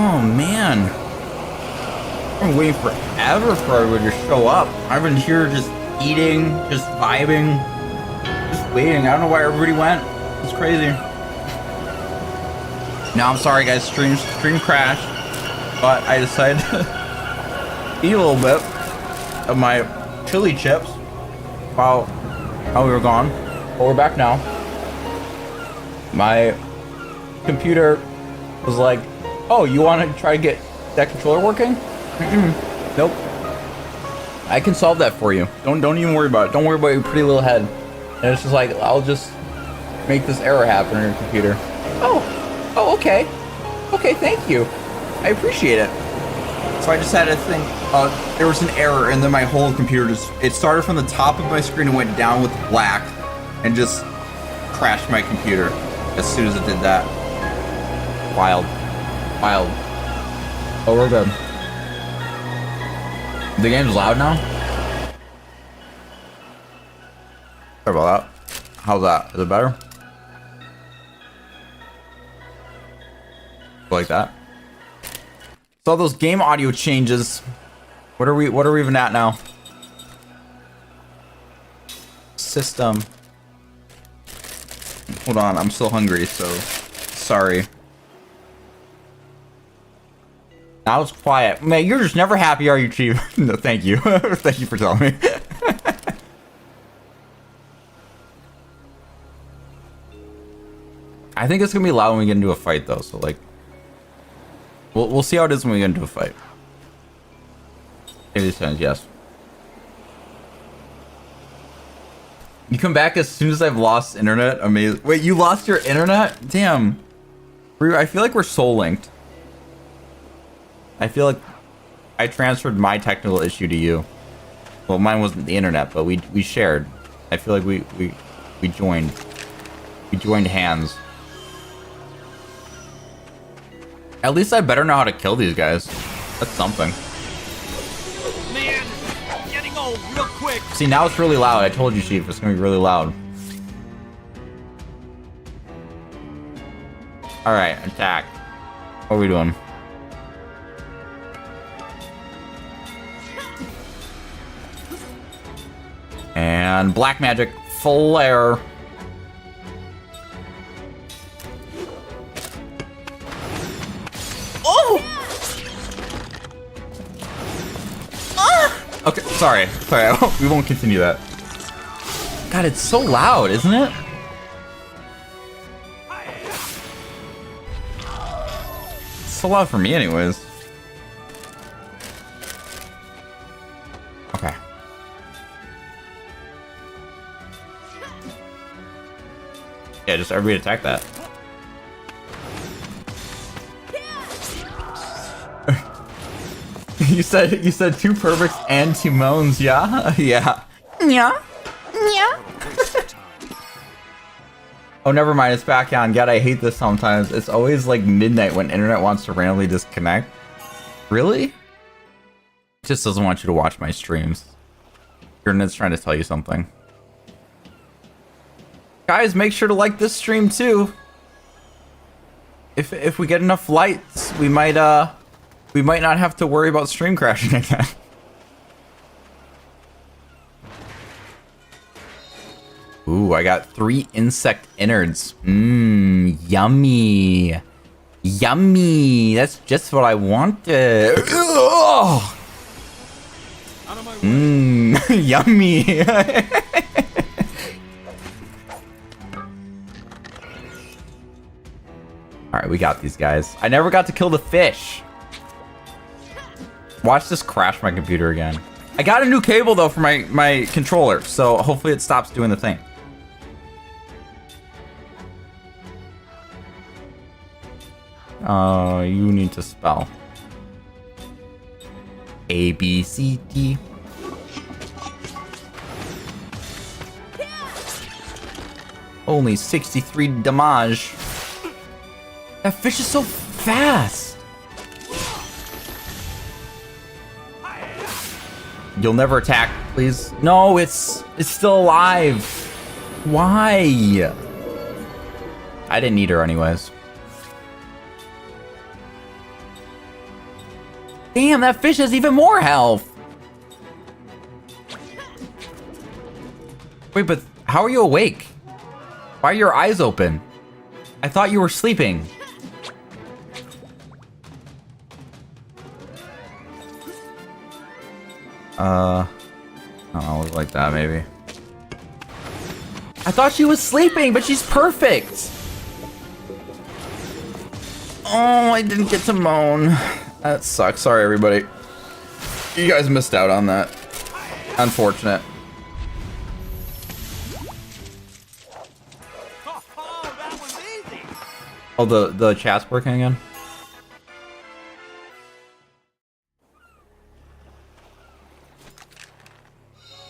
Oh man. I've been waiting forever for everybody to show up. I've been here just eating, just vibing, just waiting. I don't know why everybody went. It's crazy. Now I'm sorry guys, stream crashed, but I decided to eat a little bit of my chili chips while we were gone. But we're back now. My computer was like, oh, you want to try to get that controller working? Nope. I can solve that for you. Don't even worry about it. Don't worry about your pretty little head. And it's just like, I'll just make this error happen on your computer. Oh, okay. Okay, thank you. I appreciate it. So I just had to think, there was an error, and then my whole computer it started from the top of my screen and went down with black, and just crashed my computer as soon as it did that. Wild. Oh, we're good. The game's loud now? Sorry about that. How's that? Is it better? Like that. So those game audio changes. What are we even at now? System. Hold on, I'm still hungry, so sorry. Now it's quiet. Man, you're just never happy, are you, Chief? No, thank you. Thank you for telling me. I think it's gonna be loud when we get into a fight, though. So like, we'll see how it is when we get into a fight. Maybe this yes. You come back as soon as I've lost internet. Amazing. Wait, you lost your internet? Damn. I feel like we're soul linked. I feel like I transferred my technical issue to you. Well, mine wasn't the internet, but we shared. I feel like we joined. We joined hands. At least I better know how to kill these guys. That's something. Man, getting old real quick. See, now it's really loud. I told you, Chief, it's gonna be really loud. All right, attack. What are we doing? And black magic flare. Oh! Ah! Okay, sorry. We won't continue that. God, it's so loud, isn't it? It's so loud for me anyways. Okay. Yeah, just everybody attack that. you said two perfects and two moans, yeah? Yeah. Yeah. Yeah. Oh, never mind, it's back on. God, I hate this sometimes. It's always like midnight when internet wants to randomly disconnect. Really? It just doesn't want you to watch my streams. Your internet's trying to tell you something. Guys, make sure to like this stream too. If we get enough likes, we might not have to worry about stream crashing again. Ooh, I got 3 insect innards. Mmm, yummy. Yummy. That's just what I wanted. Mmm, yummy. Alright, we got these guys. I never got to kill the fish. Watch this crash my computer again. I got a new cable, though, for my controller, so hopefully it stops doing the thing. You need to spell. A, B, C, D. Only 63 damage. That fish is so fast. You'll never attack, please. No, it's still alive. Why? I didn't need her anyways. Damn, that fish has even more health. Wait, but how are you awake? Why are your eyes open? I thought you were sleeping. I don't know, look like that maybe. I thought she was sleeping, but she's perfect. Oh, I didn't get to moan. That sucks. Sorry, everybody. You guys missed out on that. Unfortunate. Oh, that was easy. Oh, the chat's working again?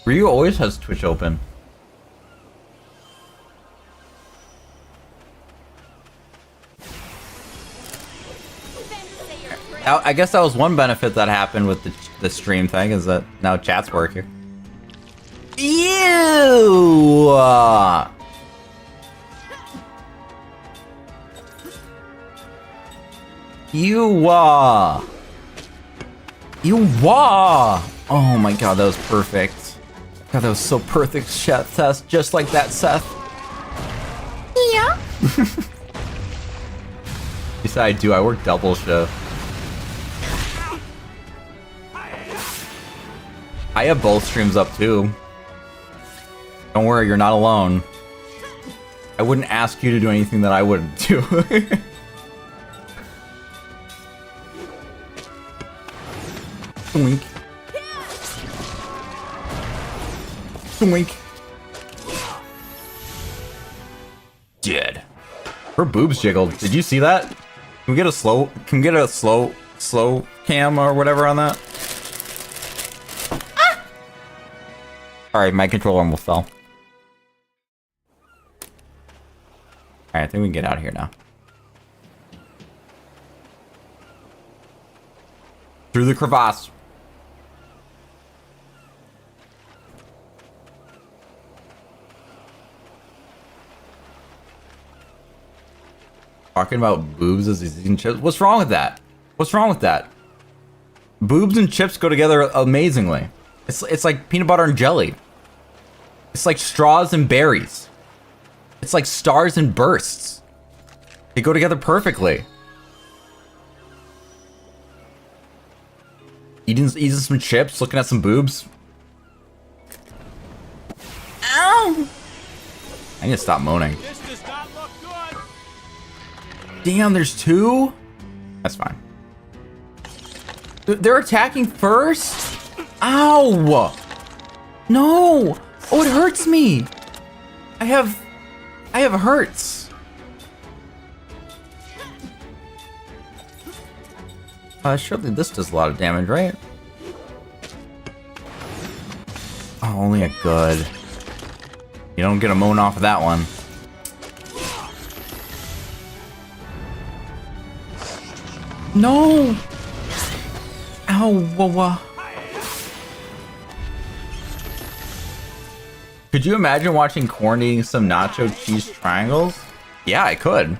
Ryu always has Twitch open. I guess that was one benefit that happened with the stream thing, is that now chat's working. Ew! Oh my god, that was perfect. God, that was so perfect, Seth. Just like that, Seth. Yeah. Yes, I do. I work double shift. I have both streams up too. Don't worry, you're not alone. I wouldn't ask you to do anything that I wouldn't do. Twink. Twink. Dead. Her boobs jiggled. Did you see that? Can we get a slow cam or whatever on that? Ah! Alright, my controller almost fell. Alright, I think we can get out of here now. Through the crevasse. Talking about boobs as he's eating chips. What's wrong with that? What's wrong with that? Boobs and chips go together amazingly. It's like peanut butter and jelly. It's like straws and berries. It's like stars and bursts. They go together perfectly. Eating some chips, looking at some boobs. Ow! I need to stop moaning. This does not look good. Damn, there's two? That's fine. They're attacking first? Ow! No! Oh, it hurts me! I have hurts. Surely this does a lot of damage, right? Oh, only a good. You don't get a moan off of that one. No! Ow, whoa. Could you imagine watching Corn eating some nacho cheese triangles? Yeah, I could.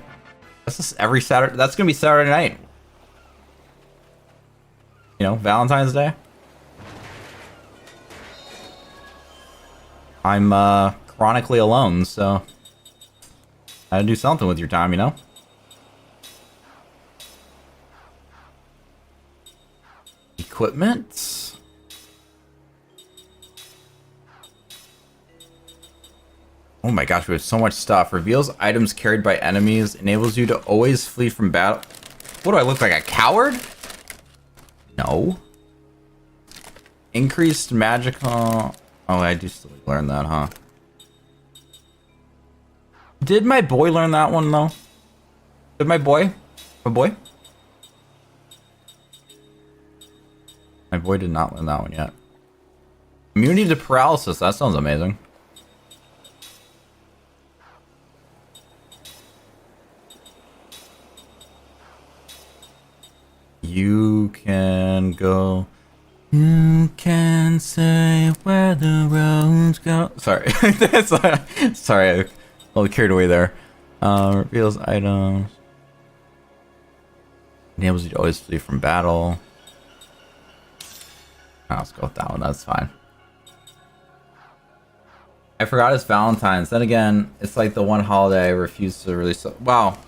That's just every Saturday. That's gonna be Saturday night. You know, Valentine's Day. I'm chronically alone, so I gotta do something with your time, you know? Equipment. Oh my gosh, we have so much stuff. Reveals items carried by enemies. Enables you to always flee from battle. What do I look like, a coward? No. Increased magical... Oh, I do still learn that, huh? Did my boy learn that one, though? Did my boy? My boy? My boy did not learn that one yet. Immunity to paralysis. That sounds amazing. You can go. You can say where the roads go. Sorry. Sorry, I well carried away there. Reveals items. Enables you to always flee from battle. Let's go with that one. That's fine. I forgot it's Valentine's. Then again, it's like the one holiday I refuse to really... Wow.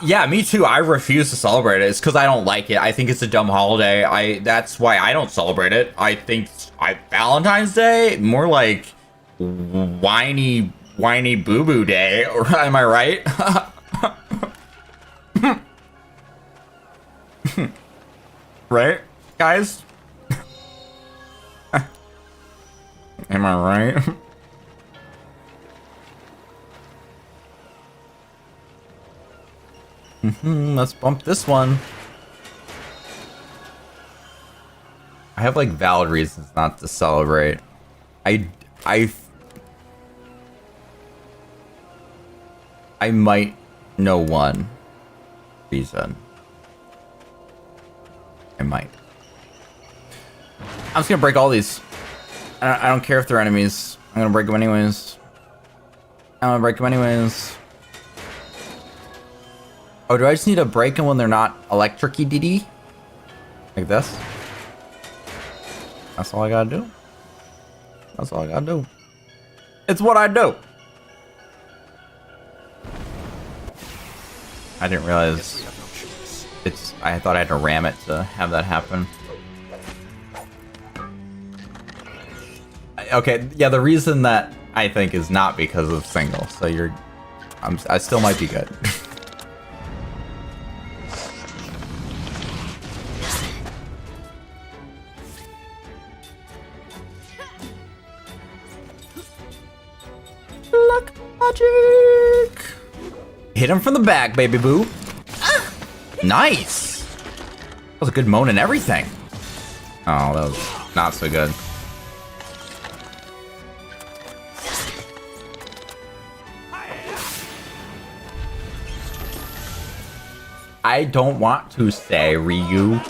Yeah, me too. I refuse to celebrate it. It's because I don't like it. I think it's a dumb holiday. That's why I don't celebrate it. I think Valentine's Day, more like whiny boo-boo day. Am I right? Right, guys? Am I right? Let's bump this one. I have like valid reasons not to celebrate. I might know one reason. I might. I'm just gonna break all these. I don't care if they're enemies. I'm gonna break them anyways. I'm gonna break them anyways. Oh, do I just need to break them when they're not electric-y DD? Like this? That's all I gotta do? That's all I gotta do. It's what I do! I didn't realize I thought I had to ram it to have that happen. Okay, yeah, the reason that I think is not because of single, so I still might be good. Luck magic! Hit him from the back, baby boo. Ah, nice! That was a good moan and everything. Oh, that was not so good. I don't want to say Ryu. I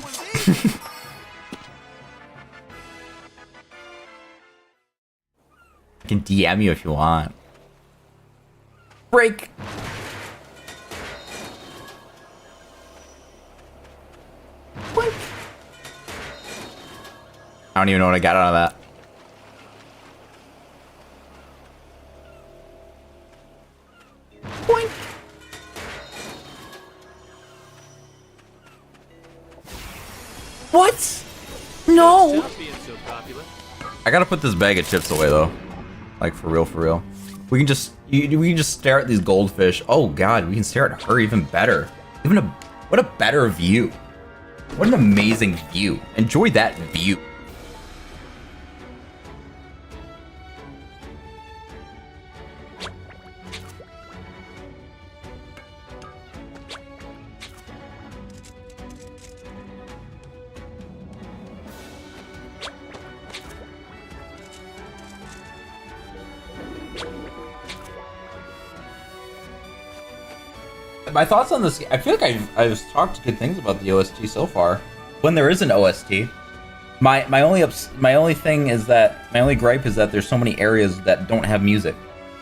can DM you if you want. Break. What? I don't even know what I got out of that. Boink. What? No. I gotta put this bag of chips away though. Like for real, for real. We can just stare at these goldfish. Oh god, we can stare at her even better. What a better view. What an amazing view. Enjoy that view. My thoughts on this, I feel like I've talked good things about the OST so far. When there is an OST, my only gripe is that there's so many areas that don't have music.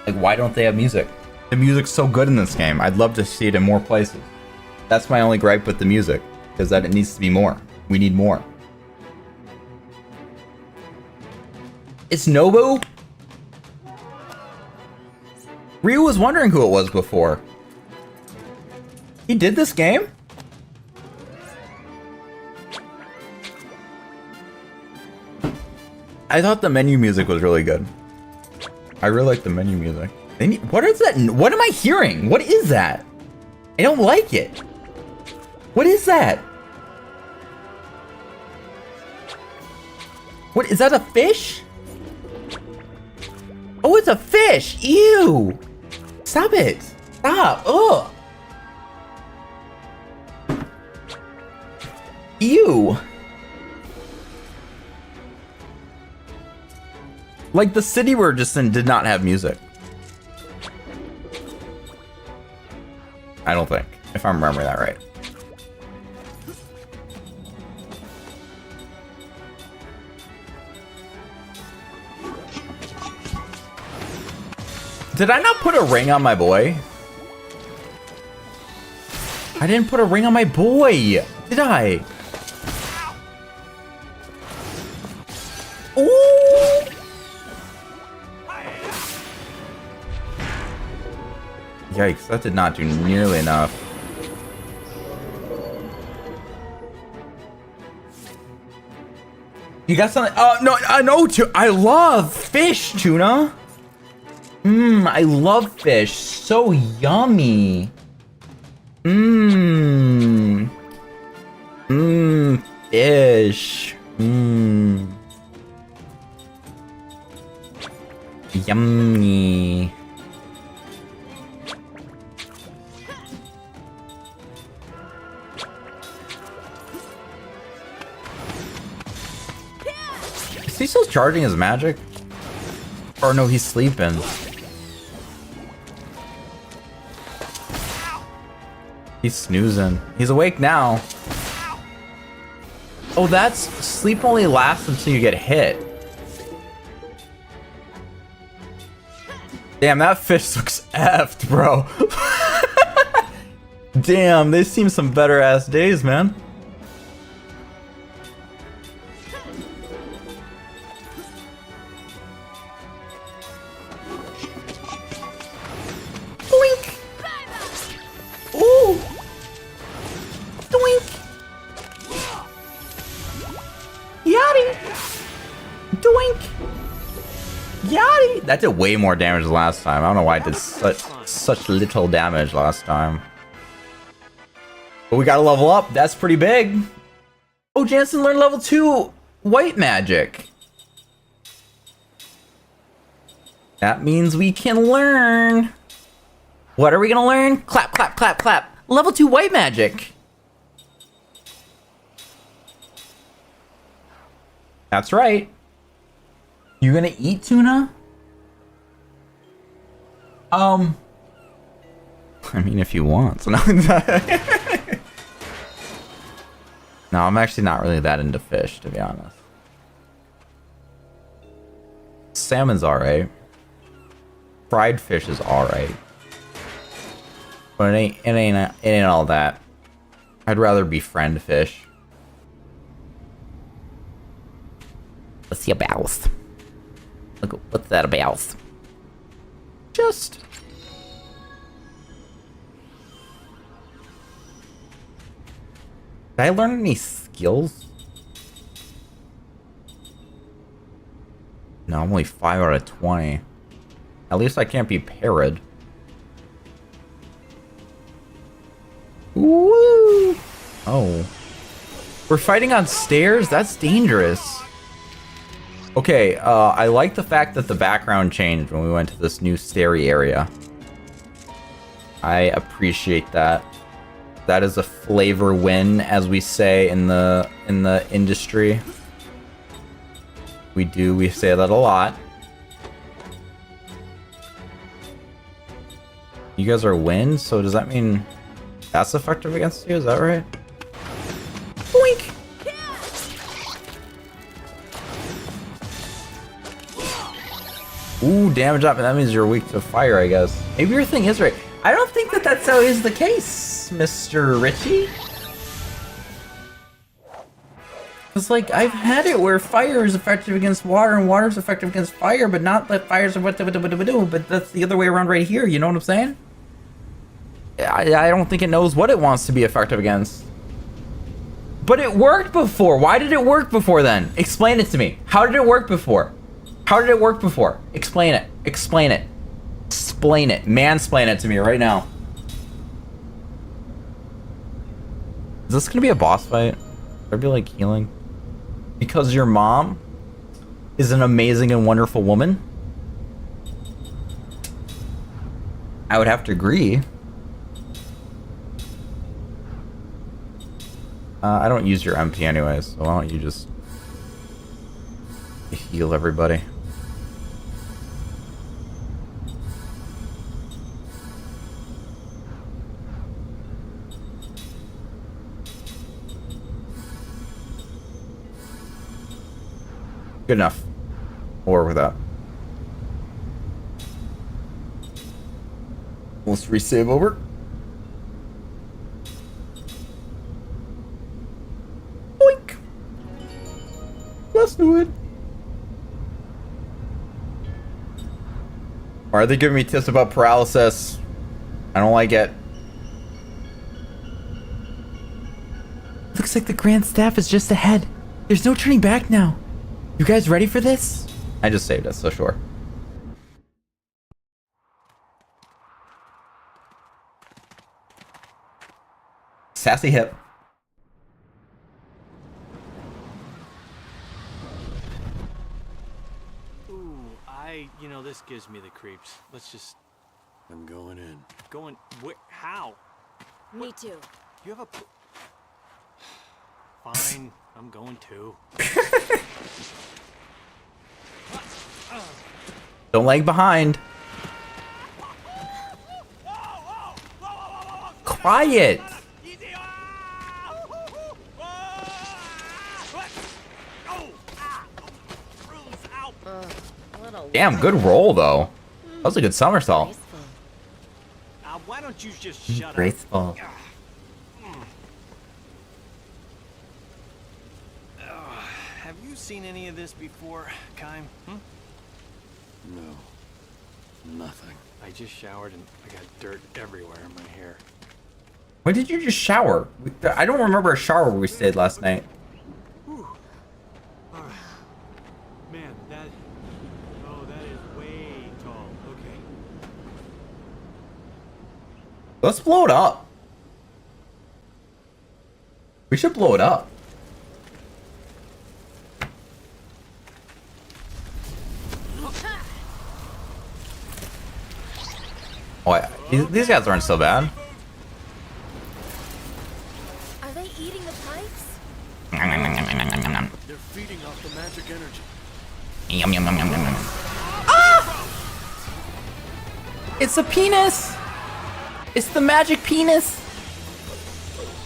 Like, why don't they have music? The music's so good in this game. I'd love to see it in more places. That's my only gripe with the music, is that it needs to be more. We need more. It's Nobu? Ryu was wondering who it was before. He did this game? I thought the menu music was really good. I really like the menu music. What is that? What am I hearing? What is that? I don't like it. What is that? What, is that a fish? Oh, it's a fish! Ew! Stop it! Stop! Ugh! Ew! Like, the city we're just in did not have music. I don't think, if I'm remembering that right. Did I not put a ring on my boy? I didn't put a ring on my boy, did I? Yikes, that did not do nearly enough. You got something? Oh, no, I know, I love fish, Tuna. I love fish. So yummy. Fish. Yummy. Is he still charging his magic? Or no, he's sleeping. He's snoozing. He's awake now. Oh, that's... Sleep only lasts until you get hit. Damn, that fish looks effed, bro. Damn, they've seen some better ass days, man. Doink! Ooh! Doink! Yachty! Doink! Yachty! That did way more damage last time. I don't know why it did such little damage last time. But we gotta level up. That's pretty big. Oh, Jansen learned level 2 white magic. That means we can learn. What are we gonna learn? Clap, clap, clap, clap. Level 2 white magic. That's right. You gonna eat tuna? I mean, if you want. So no, no, I'm actually not really that into fish, to be honest. Salmon's alright. Fried fish is alright. But it ain't all that. I'd rather befriend fish. What's the about? Look, what's that about? Just... Did I learn any skills? No, I'm only 5 out of 20. At least I can't be parried. Woo! Oh. We're fighting on stairs? That's dangerous. Okay, I like the fact that the background changed when we went to this new stairy area. I appreciate that. That is a flavor win, as we say in the industry. We say that a lot. You guys are wins, so does that mean that's effective against you? Is that right? Boink! Ooh, damage up, and that means you're weak to fire, I guess. Maybe your thing is right. I don't think that that's always the case, Mr. Richie. It's like, I've had it where fire is effective against water and water is effective against fire, but not that fire is but that's the other way around right here, you know what I'm saying? I don't think it knows what it wants to be effective against. But it worked before. Why did it work before then? Explain it to me. How did it work before? How did it work before? Explain it. Explain it. Explain it. Mansplain it to me right now. Is this gonna be a boss fight? Should I be like healing? Because your mom is an amazing and wonderful woman? I would have to agree. I don't use your MP anyways, so why don't you just heal everybody? Good enough. We'll work with that. Let's resave over. Boink! Let's do it. Why are they giving me tips about paralysis? I don't like it. Looks like the Grand Staff is just ahead. There's no turning back now. You guys ready for this? I just saved us, so sure. Sassy hip. Ooh, you know, this gives me the creeps. Let's just... I'm going in. Going... How? Me too. You have a... Fine, I'm going too. Don't lag behind. Quiet. Easy! Damn, good roll though. That was a good somersault. Graceful. Why don't you just shut Graceful. up? Have you seen any of this before, Kime? No. Nothing. I just showered and I got dirt everywhere in my hair. When did you just shower? I don't remember a shower where we stayed last night. Alright. Man, that is way tall. Okay. Let's blow it up. We should blow it up. Oh, these guys aren't so bad. Are they eating the pipes? They're feeding off the magic energy. Yum, yum, yum, yum, yum, yum. Ah! It's a penis. It's the magic penis.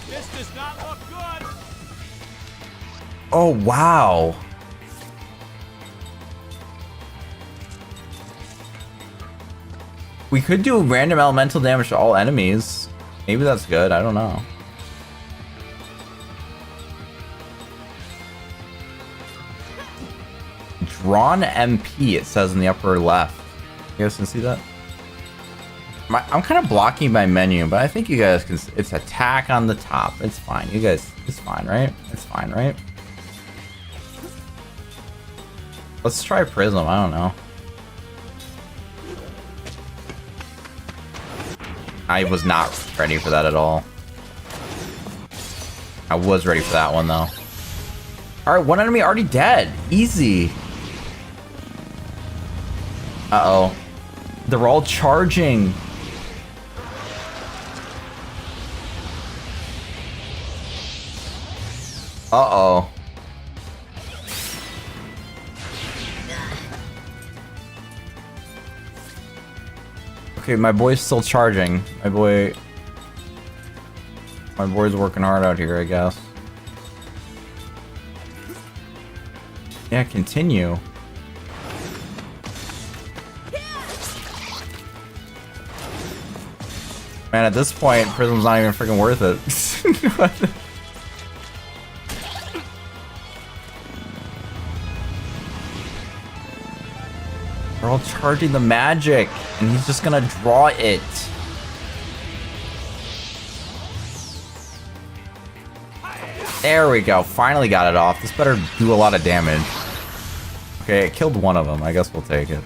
This does not look good. Oh, wow. We could do random elemental damage to all enemies. Maybe that's good. I don't know. Drawn MP, it says in the upper left. You guys can see that? I'm kind of blocking my menu, but I think you guys can. It's attack on the top. It's fine. You guys, it's fine, right? It's fine, right? Let's try Prism. I don't know. I was not ready for that at all. I was ready for that one though. Alright, one enemy already dead. Easy. Uh-oh. They're all charging. Uh-oh. Okay, my boy's still charging. My boy's working hard out here, I guess. Yeah, continue. Man, at this point, Prism's not even freaking worth it. They're all charging the magic, and he's just gonna draw it. There we go. Finally got it off. This better do a lot of damage. Okay, it killed one of them. I guess we'll take it.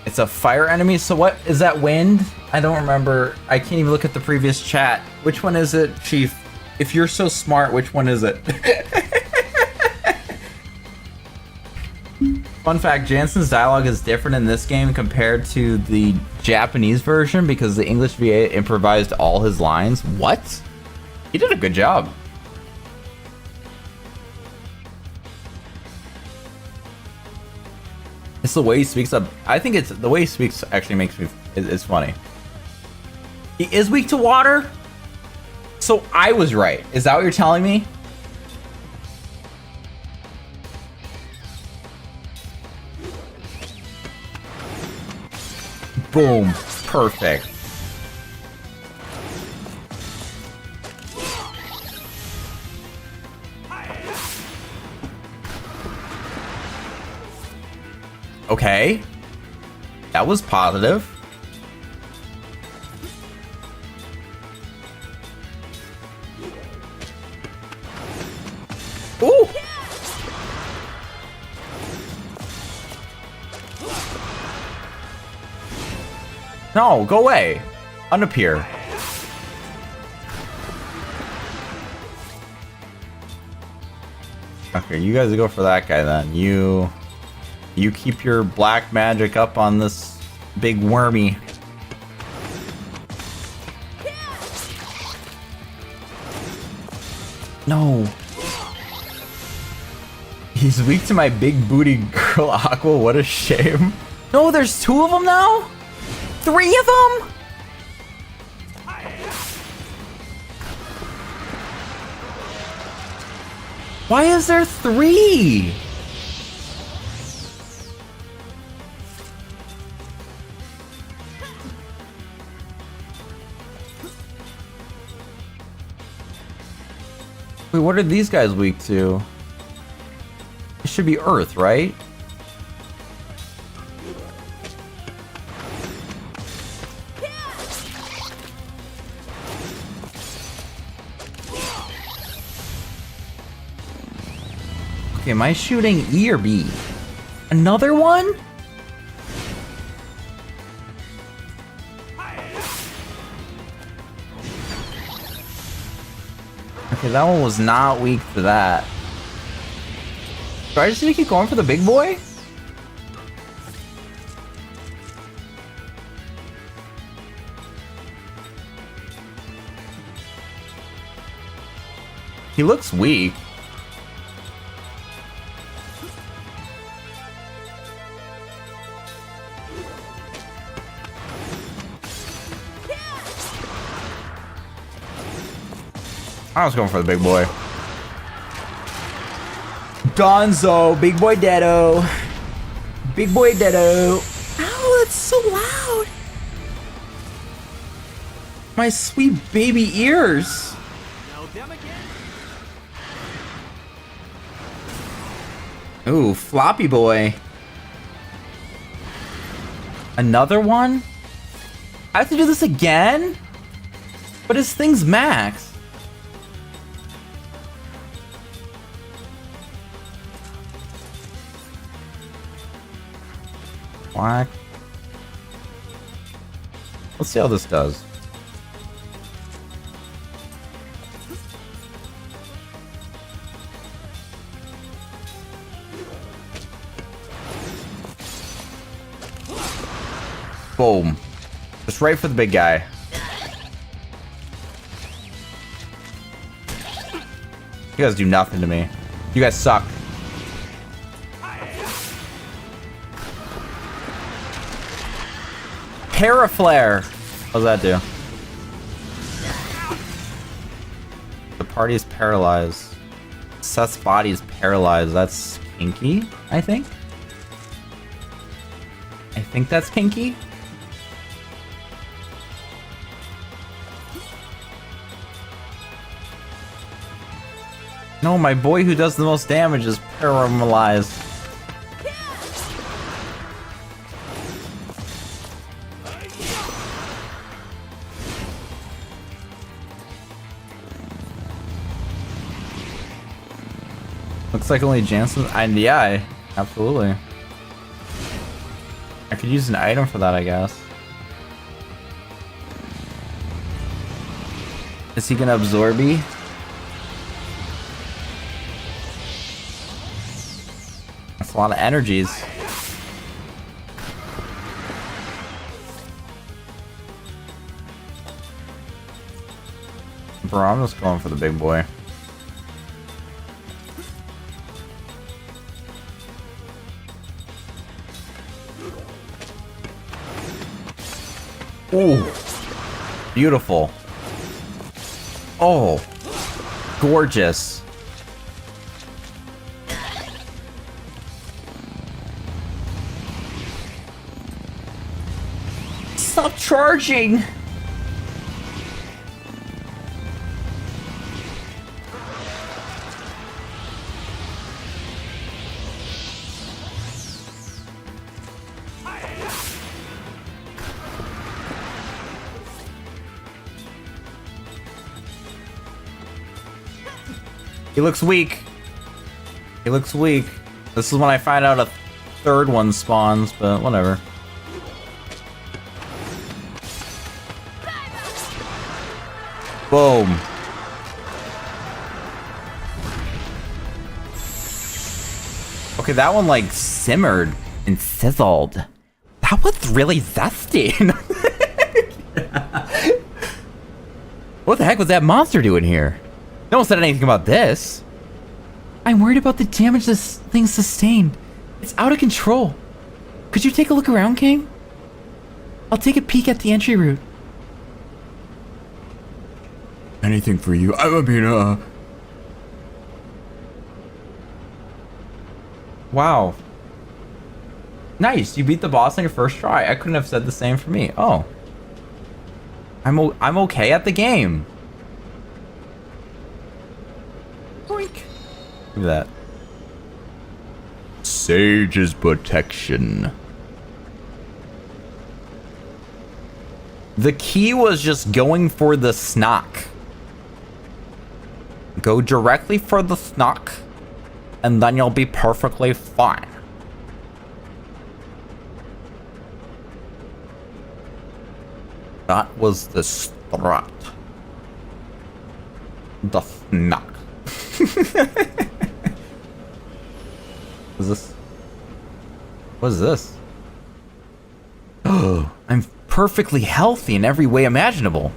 It's a fire enemy, so what is that? Wind? I don't remember. I can't even look at the previous chat. Which one is it, Chief? If you're so smart, which one is it? Fun fact, Jansen's dialogue is different in this game compared to the Japanese version because the English VA improvised all his lines. What? He did a good job. It's the way he speaks up. I think it's the way he speaks actually makes me, it's funny. He is weak to water? So I was right. Is that what you're telling me? Boom. Perfect. Okay. That was positive. Ooh! No, go away. Unappear. Okay, you guys go for that guy then. You keep your black magic up on this big wormy. No. He's weak to my big booty girl Aqua. What a shame. No, there's 2 of them now? 3 of them? Why is there 3? Wait, what are these guys weak to? It should be Earth, right? Okay, am I shooting E or B? Another one? Okay, that one was not weak to that. Do I just need to keep going for the big boy? He looks weak. I was going for the big boy. Gonzo, big boy Deado. Big boy Deado. Ow, that's so loud. My sweet baby ears. Know them again? Ooh, floppy boy. Another one? I have to do this again? But his thing's max. Whack. Let's see how this does. Boom. Just right for the big guy. You guys do nothing to me. You guys suck. Paraflare. What does that do? The party is paralyzed. Seth's body is paralyzed. That's kinky, I think. I think that's kinky. No, my boy who does the most damage is paralyzed. Looks like only Jansen. Yeah, absolutely. I could use an item for that, I guess. Is he gonna absorb me? That's a lot of energies. Bro, I'm just going for the big boy. Ooh, beautiful. Oh, gorgeous. Stop charging. He looks weak. He looks weak. This is when I find out a third one spawns, but whatever. Boom. Okay, that one like simmered and sizzled. That was really zesty. What the heck was that monster doing here? No one said anything about this. I'm worried about the damage this thing sustained. It's out of control. Could you take a look around, King? I'll take a peek at the entry route. Anything for you. I mean, Wow. Nice, you beat the boss on your first try. I couldn't have said the same for me. Oh. I'm okay at the game. Boink. Look at that. Sage's protection. The key was just going for the snock. Go directly for the snock, and then you'll be perfectly fine. That was the strat. The snock. What is this? What is this? Oh, I'm perfectly healthy in every way imaginable.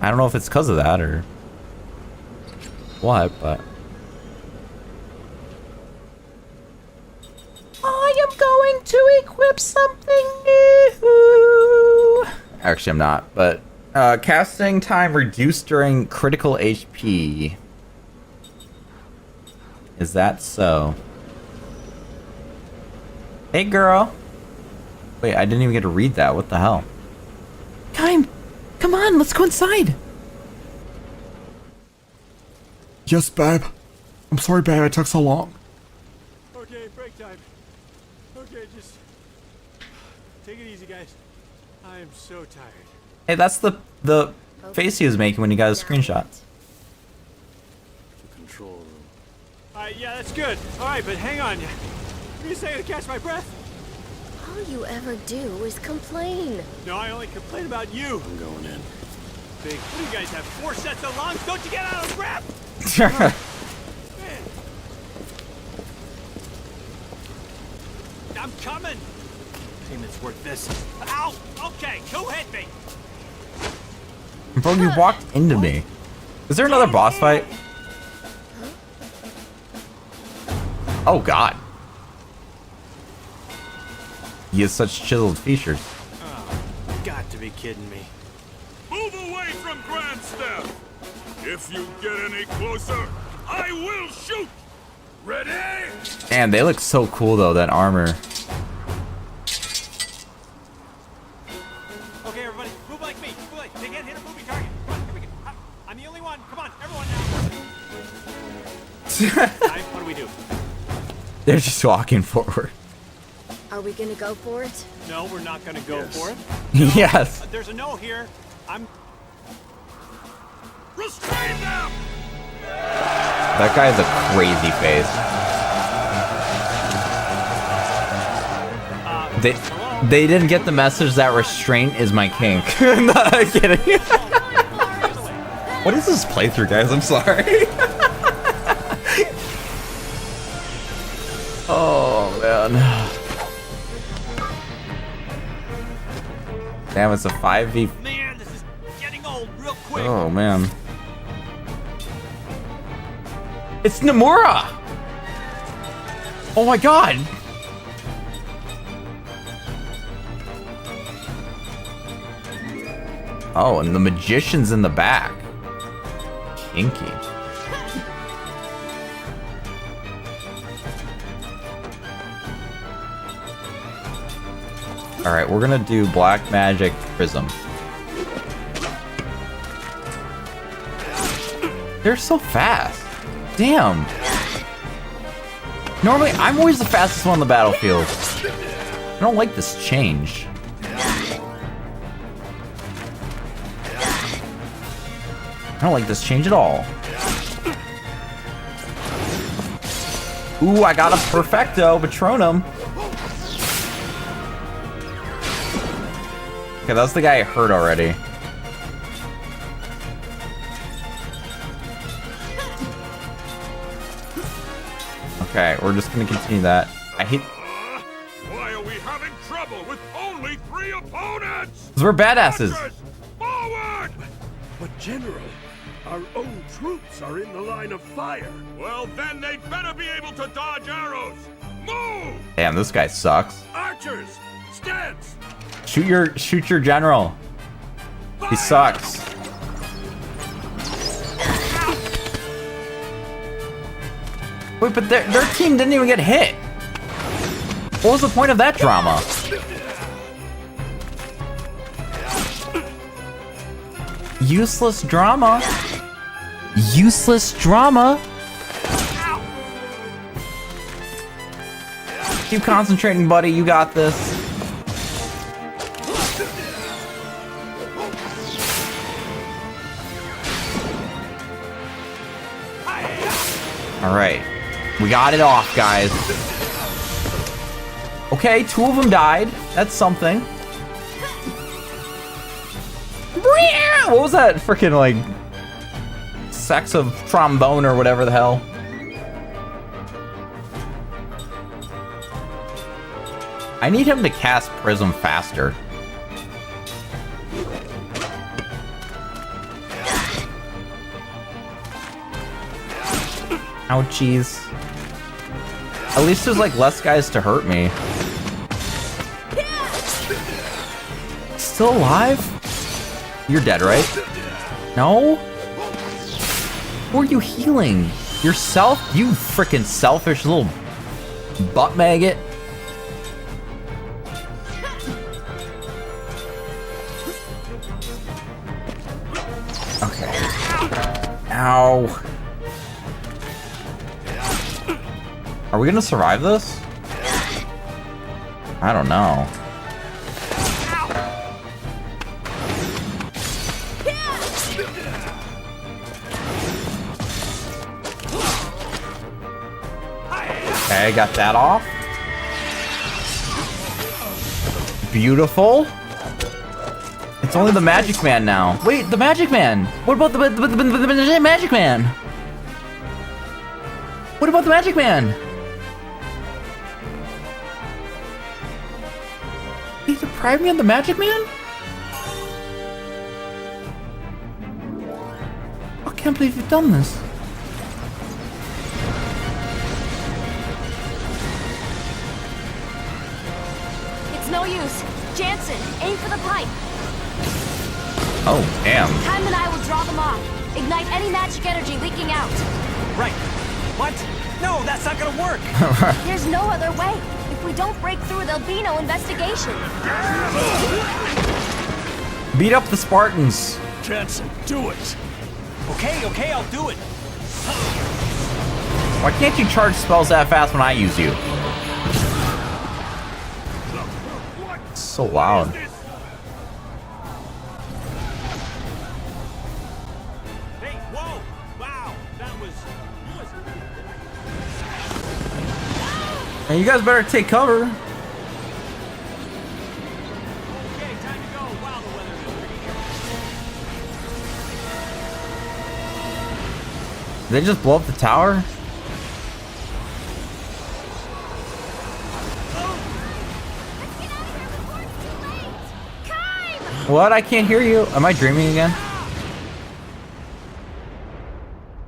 I don't know if it's because of that or what, but I am going to equip something new. Actually, I'm not, but casting time reduced during critical HP. Is that so? Hey, girl. Wait, I didn't even get to read that. What the hell? Come on, let's go inside. yes, babe. I'm sorry, babe. It took so long. Okay, break time. Okay, just take it easy, guys. I am so tired. Hey, that's the face he was making when he got his screenshots. The control room. Yeah, that's good. All right, but hang on. Give me a second to catch my breath. All you ever do is complain. No, I only complain about you. I'm going in. Big, what do you guys have? 4 sets of lungs? Don't you get out of breath? Man. I'm coming. Payment's worth this. Ow! Okay, who hit me? Bro, you walked into me. Is there another boss fight? Oh god. He has such chiseled features. Oh, got to be kidding me. Move away from Grand Step! If you get any closer, I will shoot! Ready? Man, they look so cool though, that armor. Okay, everybody, move like me. Move like. They can't hit a moving target. Come on, here we go. I'm the only one. Come on, everyone now. Guys, what do we do? They're just walking forward. Are we gonna go for it? No, we're not gonna go Yes. for it. Yes. There's a no here. Restrain them! That guy has a crazy face. They didn't get the message that restraint is my kink. No, I'm kidding. What is this playthrough, guys? I'm sorry. Oh man. Damn, it's a 5v. Man, this is getting old real quick. Oh man. It's Nomura! Oh my god! Oh, and the magician's in the back. Kinky. Alright, we're gonna do Black Magic Prism. They're so fast. Damn. Normally, I'm always the fastest one on the battlefield. I don't like this change. I don't like this change at all. Ooh, I got a perfecto Patronum. Okay, that's the guy I heard already. Okay, we're just gonna continue that. I hate. Why are we having trouble with only 3 opponents? Because we're badasses. Archers, forward! But General, our own troops are in the line of fire. Well, then they'd better be able to dodge arrows. Move! Damn, this guy sucks. Archers, stance! Shoot your general. He sucks. Wait, but their team didn't even get hit. What was the point of that drama? Useless drama. Useless drama. Keep concentrating, buddy. You got this. All right. We got it off, guys. Okay, 2 of them died. That's something. What was that freaking like sex of trombone or whatever the hell? I need him to cast Prism faster. Ouchies. At least there's like less guys to hurt me. Still alive? You're dead, right? No? Who are you healing? Yourself? You freaking selfish little butt maggot. Okay. Ow. Are we gonna survive this? I don't know. Okay, got that off. Beautiful. It's only the Magic Man now. Wait, the Magic Man. What about the Magic Man? What about the Magic Man? He deprived me of the Magic Man? I can't believe you've done this. It's no use. Jansen, aim for the pipe. Oh, damn. Time and I will draw them off. Ignite any magic energy leaking out. Right. What? No, that's not gonna work. There's no other way. If we don't break through, there'll be no investigation. Beat up the Spartans. Jansen, do it! Okay, I'll do it. Why can't you charge spells that fast when I use you? It's so loud. Hey, whoa! Wow, that was... And you guys better take cover. Okay, time to go. Wow, the weather is pretty good. Did they just blow up the tower? What? I can't hear you. Am I dreaming again?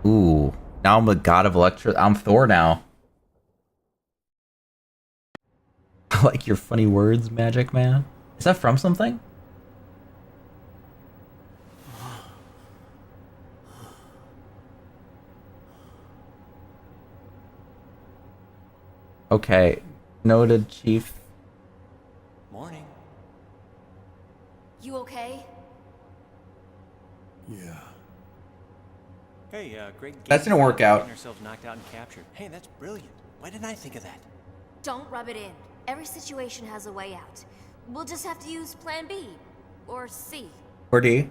Ooh. Now I'm the god of electricity. I'm Thor now. I like your funny words, Magic Man. Is that from something? Okay. Noted, Chief. Morning. You okay? Yeah. Hey, great game. That didn't work out. Getting ourselves knocked out and captured. Hey, that's brilliant. Why didn't I think of that? Don't rub it in. Every situation has a way out. We'll just have to use plan B. Or C. Or D.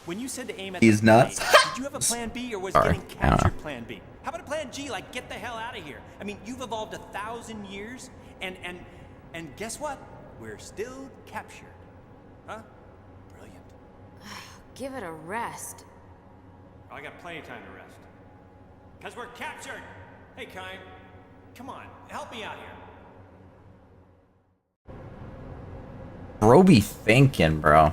When you said to aim at He's the nuts. plane, did you have a plan B or was Sorry, getting I don't know. captured plan B? How about a plan G, like get the hell out of here? I mean, you've evolved 1,000 years, and guess what? We're still captured. Huh? Brilliant. Give it a rest. I got plenty of time to rest. Because we're captured! Hey, Kine, come on, help me out here. Bro be thinking, bro.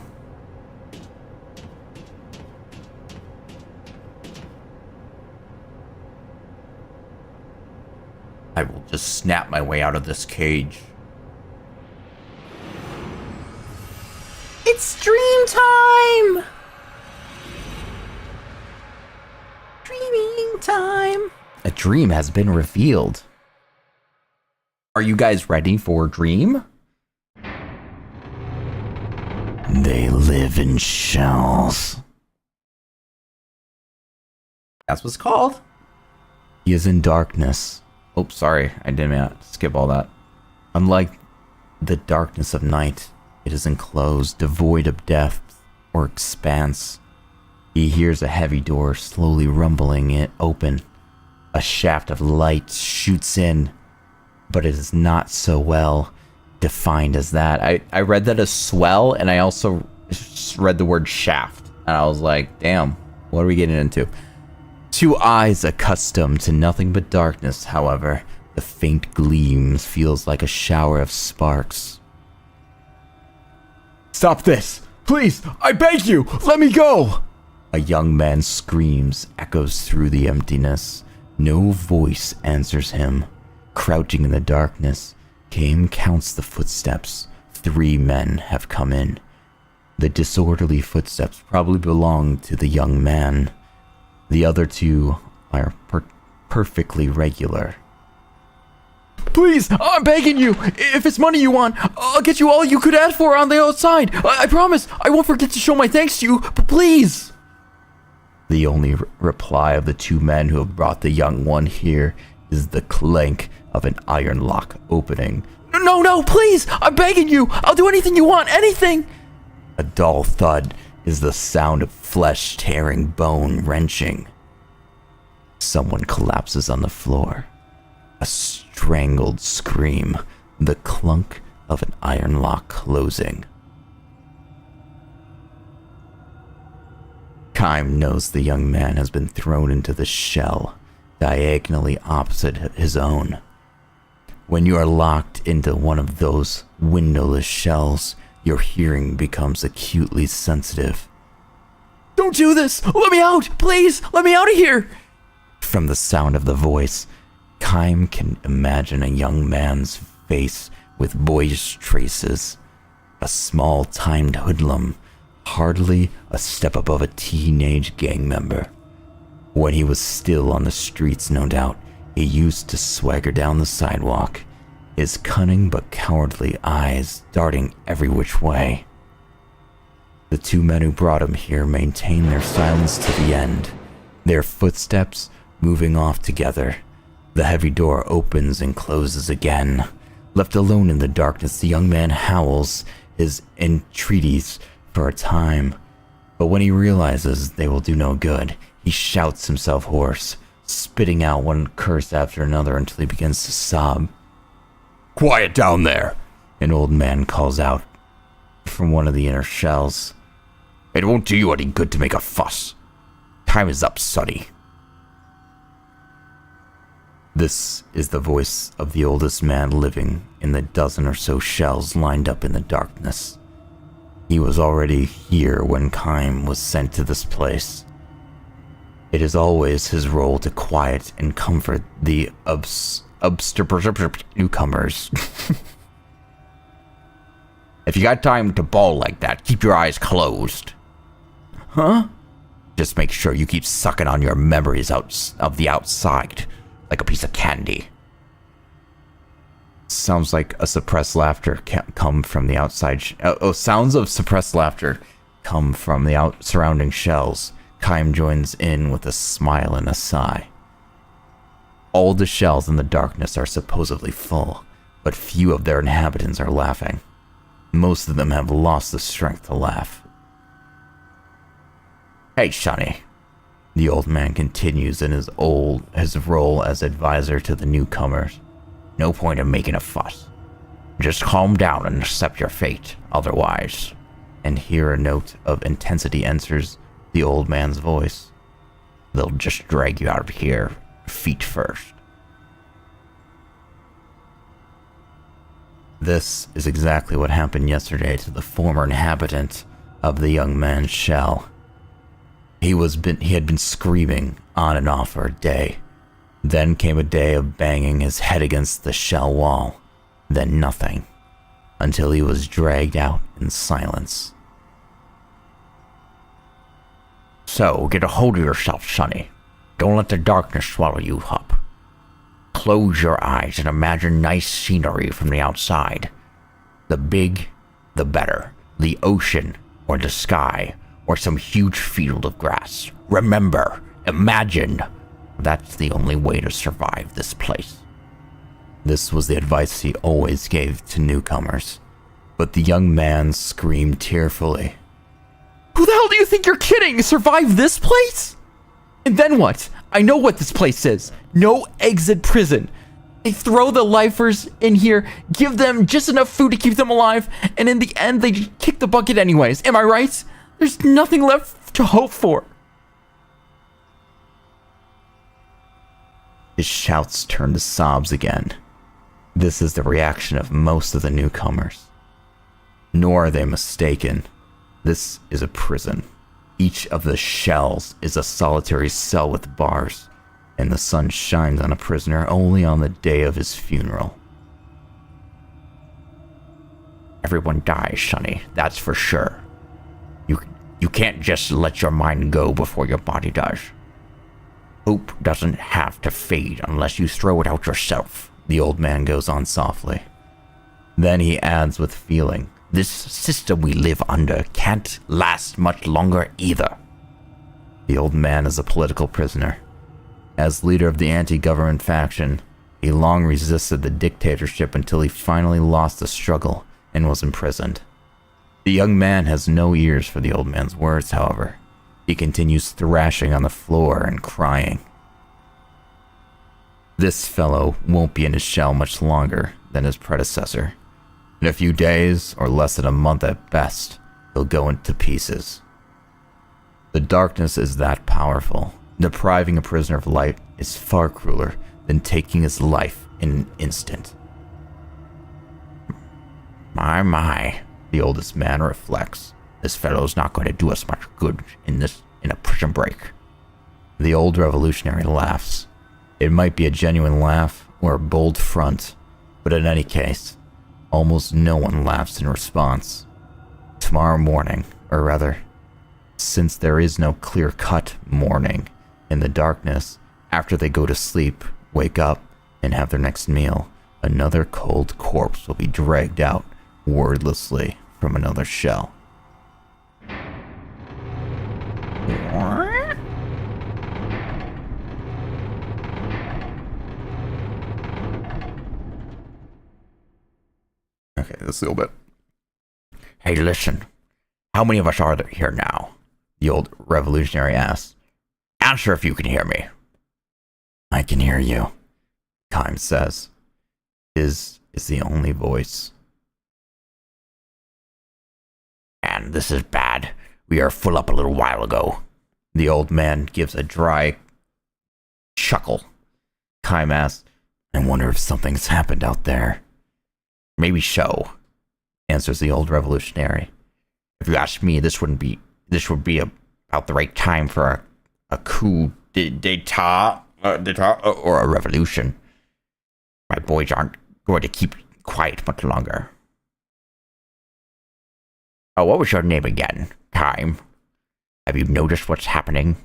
I will just snap my way out of this cage. It's dream time! Dreaming time! A dream has been revealed. Are you guys ready for a dream? They live in shells. That's what's called. He is in darkness. Oh, sorry, I didn't mean to skip all that. Unlike the darkness of night, it is enclosed, devoid of depth or expanse. He hears a heavy door slowly rumbling it open. A shaft of light shoots in, but it is not so well defined as that. I read that as swell, and I also read the word shaft, and I was like, damn, what are we getting into? Two eyes accustomed to nothing but darkness, however, the faint gleams feels like a shower of sparks. Stop this! Please! I beg you! Let me go! A young man screams, echoes through the emptiness. No voice answers him. Crouching in the darkness, Kame counts the footsteps. 3 men have come in. The disorderly footsteps probably belong to the young man. The other 2 are perfectly regular. Please! I'm begging you! If it's money you want, I'll get you all you could ask for on the outside! I promise! I won't forget to show my thanks to you, but please! The only reply of the 2 men who have brought the young one here is the clank of an iron lock opening. No, please! I'm begging you! I'll do anything you want, anything! A dull thud is the sound of flesh tearing, bone wrenching. Someone collapses on the floor. A strangled scream, the clunk of an iron lock closing. Kime knows the young man has been thrown into the shell, diagonally opposite his own. When you are locked into one of those windowless shells, your hearing becomes acutely sensitive. Don't do this! Let me out! Please! Let me out of here! From the sound of the voice, Kime can imagine a young man's face with boyish traces. A small timed hoodlum, hardly a step above a teenage gang member. When he was still on the streets, no doubt, he used to swagger down the sidewalk, his cunning but cowardly eyes darting every which way. The 2 men who brought him here maintain their silence to the end, their footsteps moving off together. The heavy door opens and closes again. Left alone in the darkness, the young man howls his entreaties for a time, but when he realizes they will do no good, he shouts himself hoarse, spitting out one curse after another until he begins to sob. Quiet down there! An old man calls out from one of the inner shells. It won't do you any good to make a fuss. Time is up, sonny. This is the voice of the oldest man living in the dozen or so shells lined up in the darkness. He was already here when Kime was sent to this place. It is always his role to quiet and comfort the newcomers. If you got time to bawl like that, keep your eyes closed. Huh? Just make sure you keep sucking on your memories out of the outside, like a piece of candy. Sounds like a suppressed laughter come from the outside. Sounds of suppressed laughter come from the surrounding shells. Kime joins in with a smile and a sigh. All the shells in the darkness are supposedly full, but few of their inhabitants are laughing. Most of them have lost the strength to laugh. Hey, sonny. The old man continues in his role as advisor to the newcomers. No point in making a fuss. Just calm down and accept your fate, otherwise. And here a note of intensity enters the old man's voice. They'll just drag you out of here, feet first. This is exactly what happened yesterday to the former inhabitant of the young man's shell. He had been screaming on and off for a day. Then came a day of banging his head against the shell wall. Then nothing. Until he was dragged out in silence. So, get a hold of yourself, Sonny. Don't let the darkness swallow you up. Close your eyes and imagine nice scenery from the outside. The big, the better. The ocean, or the sky, or some huge field of grass. Remember, imagine. That's the only way to survive this place. This was the advice he always gave to newcomers. But the young man screamed tearfully. Who the hell do you think you're kidding? Survive this place? And then what? I know what this place is. No exit prison. They throw the lifers in here, give them just enough food to keep them alive, and in the end they kick the bucket anyways. Am I right? There's nothing left to hope for. His shouts turned to sobs again. This is the reaction of most of the newcomers. Nor are they mistaken. This is a prison. Each of the shells is a solitary cell with bars, and the sun shines on a prisoner only on the day of his funeral. Everyone dies, Sonny, that's for sure. You can't just let your mind go before your body does. Hope doesn't have to fade unless you throw it out yourself, the old man goes on softly. Then he adds with feeling, this system we live under can't last much longer either. The old man is a political prisoner. As leader of the anti-government faction, he long resisted the dictatorship until he finally lost the struggle and was imprisoned. The young man has no ears for the old man's words, however. He continues thrashing on the floor and crying. This fellow won't be in his shell much longer than his predecessor. In a few days, or less than a month at best, he'll go into pieces. The darkness is that powerful. Depriving a prisoner of light is far crueler than taking his life in an instant. My, the oldest man reflects. This fellow's not going to do us much good in a prison break. The old revolutionary laughs. It might be a genuine laugh or a bold front, but in any case, almost no one laughs in response. Tomorrow morning, or rather, since there is no clear-cut morning, in the darkness, after they go to sleep, wake up, and have their next meal, another cold corpse will be dragged out wordlessly from another shell. Okay, that's a little bit. Hey, listen. How many of us are there here now? The old revolutionary asks. Answer if you can hear me. I can hear you, Kime says. His is the only voice. And this is bad. We are full up a little while ago. The old man gives a dry chuckle. Kime asks, I wonder if something's happened out there. Maybe so, answers the old revolutionary. If you ask me, this would be about the right time for a coup d'etat or a revolution. My boys aren't going to keep quiet much longer. Oh, what was your name again? Time. Have you noticed what's happening?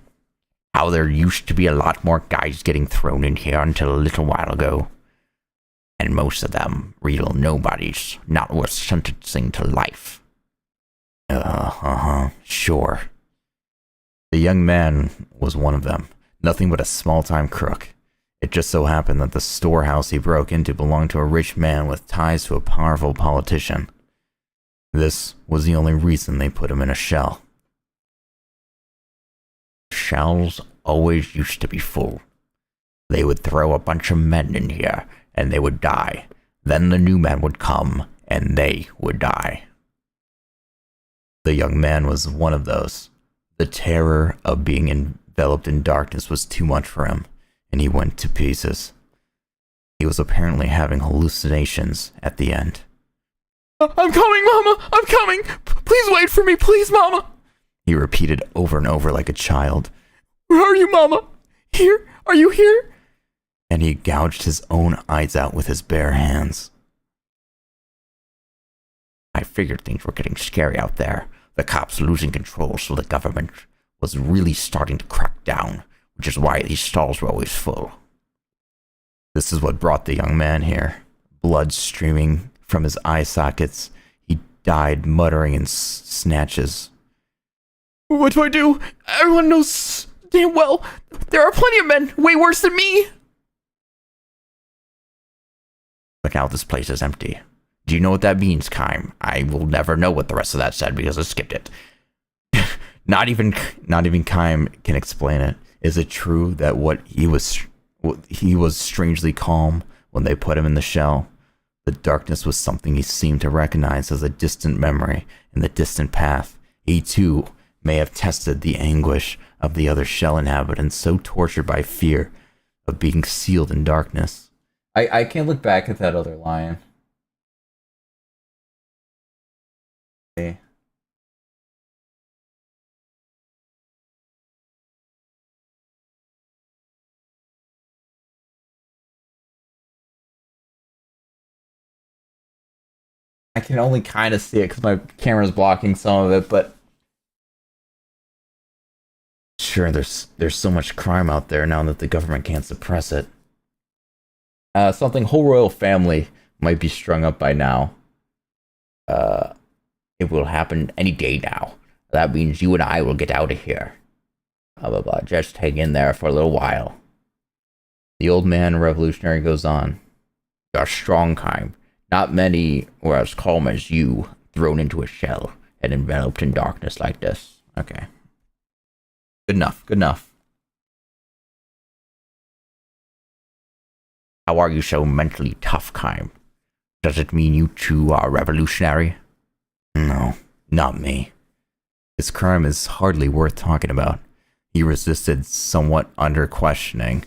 How there used to be a lot more guys getting thrown in here until a little while ago. And most of them real nobodies, not worth sentencing to life. Sure. The young man was one of them, nothing but a small-time crook. It just so happened that the storehouse he broke into belonged to a rich man with ties to a powerful politician. This was the only reason they put him in a shell. Shells always used to be full. They would throw a bunch of men in here, and they would die. Then the new men would come, and they would die. The young man was one of those. The terror of being enveloped in darkness was too much for him, and he went to pieces. He was apparently having hallucinations at the end. I'm coming, Mama! I'm coming! Please wait for me, please, Mama! He repeated over and over like a child. Where are you, Mama? Here? Are you here? And he gouged his own eyes out with his bare hands. I figured things were getting scary out there. The cops losing control, so the government was really starting to crack down, which is why these stalls were always full. This is what brought the young man here. Blood streaming from his eye sockets. He died muttering in snatches. What do I do? Everyone knows damn well there are plenty of men way worse than me. But now this place is empty. Do you know what that means, Kime? I will never know what the rest of that said because I skipped it. Not even Kime can explain it. Is it true that he was strangely calm when they put him in the shell? The darkness was something he seemed to recognize as a distant memory in the distant path. He too may have tested the anguish of the other shell inhabitants, so tortured by fear of being sealed in darkness. I can't look back at that other line. Okay. I can only kind of see it because my camera's blocking some of it, but sure, there's so much crime out there now that the government can't suppress it. Something whole royal family might be strung up by now. It will happen any day now. That means you and I will get out of here. Blah, blah, blah. Just hang in there for a little while. The old man revolutionary goes on. You're strong, Kime. Not many were as calm as you, thrown into a shell and enveloped in darkness like this. Okay. Good enough, good enough. How are you so mentally tough, Kime? Does it mean you too are revolutionary? No, not me. His crime is hardly worth talking about. He resisted somewhat under questioning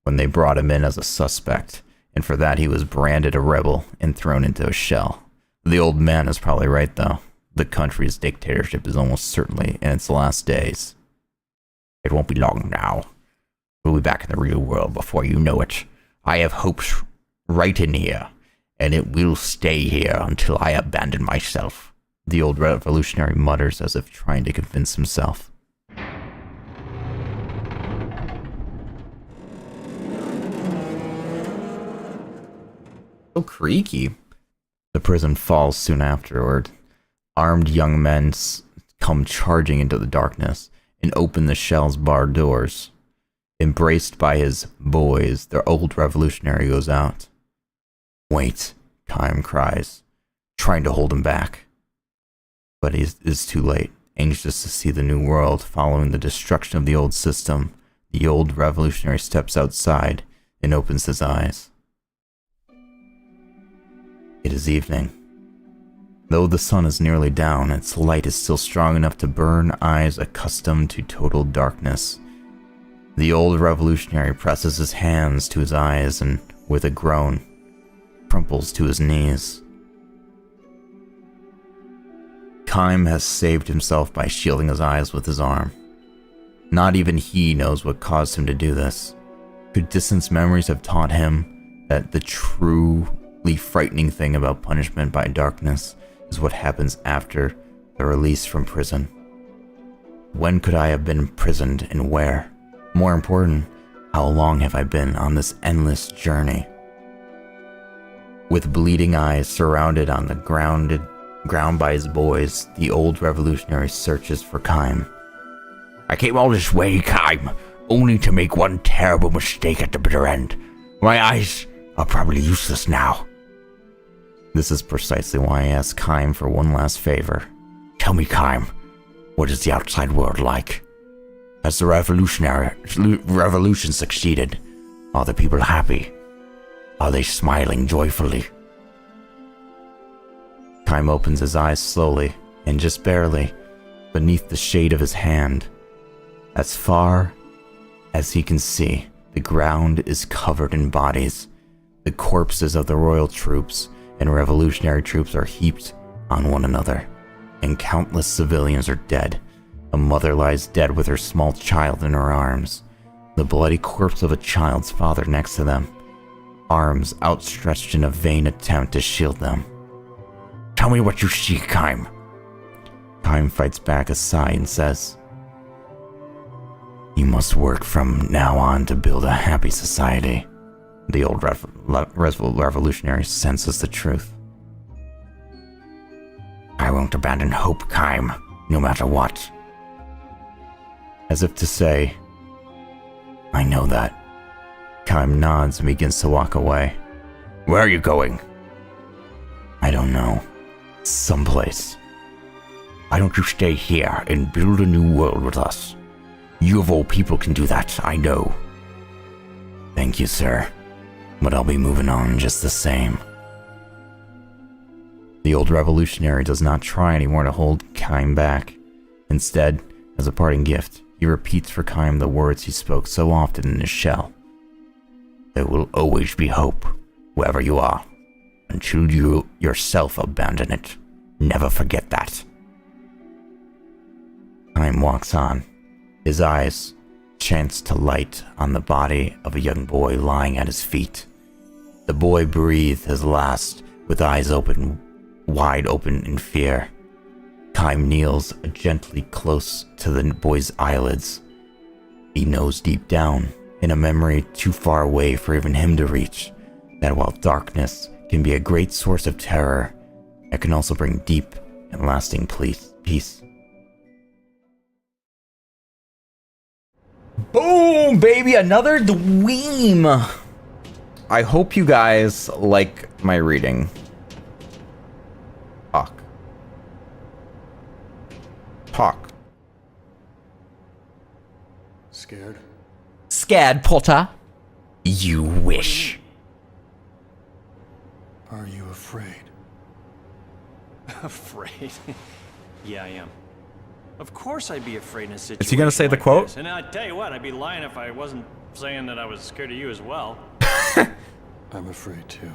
when they brought him in as a suspect, and for that he was branded a rebel and thrown into a shell. The old man is probably right, though. The country's dictatorship is almost certainly in its last days. It won't be long now. We'll be back in the real world before you know it. I have hopes right in here, and it will stay here until I abandon myself. The old revolutionary mutters as if trying to convince himself. so creaky. The prison falls soon afterward. Armed young men come charging into the darkness and open the shell's barred doors. Embraced by his boys, the old revolutionary goes out. "Wait," Kime cries, trying to hold him back. But he is too late. Anxious to see the new world following the destruction of the old system, the old revolutionary steps outside and opens his eyes. It is evening. Though the sun is nearly down, its light is still strong enough to burn eyes accustomed to total darkness. The old revolutionary presses his hands to his eyes and, with a groan, crumples to his knees. Kime has saved himself by shielding his eyes with his arm. Not even he knows what caused him to do this. Could distant memories have taught him that the truly frightening thing about punishment by darkness is what happens after the release from prison? When could I have been imprisoned and where? More important, how long have I been on this endless journey? With bleeding eyes surrounded on the ground by his boys, the old revolutionary searches for Kime. I came all this way, Kime, only to make one terrible mistake at the bitter end. My eyes are probably useless now. This is precisely why I asked Kime for one last favor. Tell me, Kime, what is the outside world like? Has the revolution succeeded? Are the people happy? Are they smiling joyfully? Kime opens his eyes slowly, and just barely, beneath the shade of his hand. As far as he can see, the ground is covered in bodies. The corpses of the royal troops and revolutionary troops are heaped on one another, and countless civilians are dead. A mother lies dead with her small child in her arms, the bloody corpse of a child's father next to them, arms outstretched in a vain attempt to shield them. Tell me what you see, Kime. Kime fights back a sigh and says, "You must work from now on to build a happy society." The old revolutionary senses the truth. I won't abandon hope, Kime, no matter what. As if to say, "I know that." Kime nods and begins to walk away. Where are you going? "I don't know. Someplace." Why don't you stay here and build a new world with us? You of all people can do that, I know. "Thank you, sir. But I'll be moving on just the same." The old revolutionary does not try anymore to hold Kime back. Instead, as a parting gift, he repeats for Kime the words he spoke so often in his shell. There will always be hope, wherever you are, until you yourself abandon it. Never forget that. Kime walks on. His eyes chance to light on the body of a young boy lying at his feet. The boy breathed his last with eyes open, wide open in fear. Kime kneels gently close to the boy's eyelids. He knows deep down, in a memory too far away for even him to reach, that while darkness can be a great source of terror, it can also bring deep and lasting peace. Boom, baby, another dweem. I hope you guys like my reading. Talk. Scared? Scared, Potter. You wish. Are you afraid? Afraid? Yeah, I am. Of course I'd be afraid in a situation. Is he gonna say the like quote? this. And I tell you what, I'd be lying if I wasn't saying that I was scared of you as well. I'm afraid too.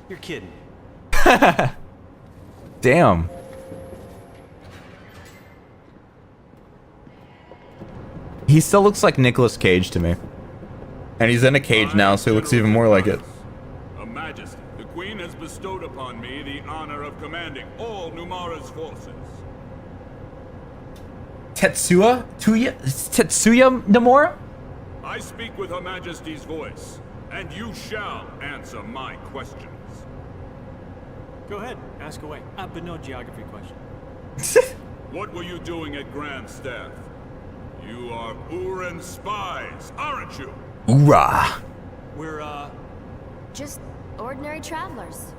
You're kidding. Damn. He still looks like Nicolas Cage to me. And he's in a cage now, so he looks even more like it. A Majesty, the Queen has bestowed upon me the honor of commanding all Numara's forces. Tetsuya Nomura? I speak with Her Majesty's voice, and you shall answer my questions. Go ahead, ask away. But no geography question. What were you doing at Grand Staff? You are Uran spies, aren't you? Hoorah! We're, Just ordinary travelers.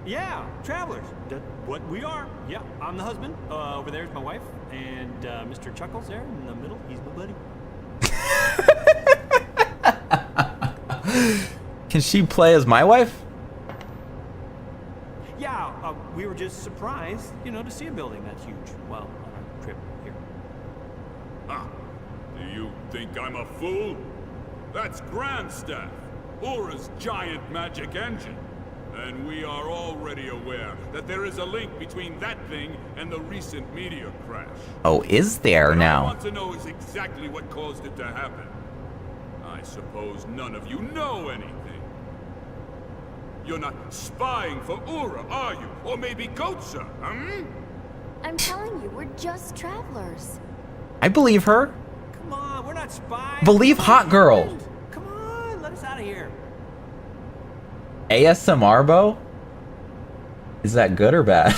yeah, travelers. That's what we are. Yeah, I'm the husband. Over there's my wife. And, Mr. Chuckles there in the middle, he's my buddy. Can she play as my wife? Yeah, we were just surprised, to see a building that huge while on our trip here. Huh. Do you think I'm a fool? That's Grand Staff, Ura's giant magic engine. And we are already aware that there is a link between that thing and the recent meteor crash. Oh, is there What I now? want to know is exactly what caused it to happen. I suppose none of you know anything. You're not spying for Ura, are you? Or maybe Goatsa, I'm telling you, we're just travelers. I believe her. Come on, we're not spies. Believe hot girl. Come on, let us out of here. ASMR Bo? Is that good or bad?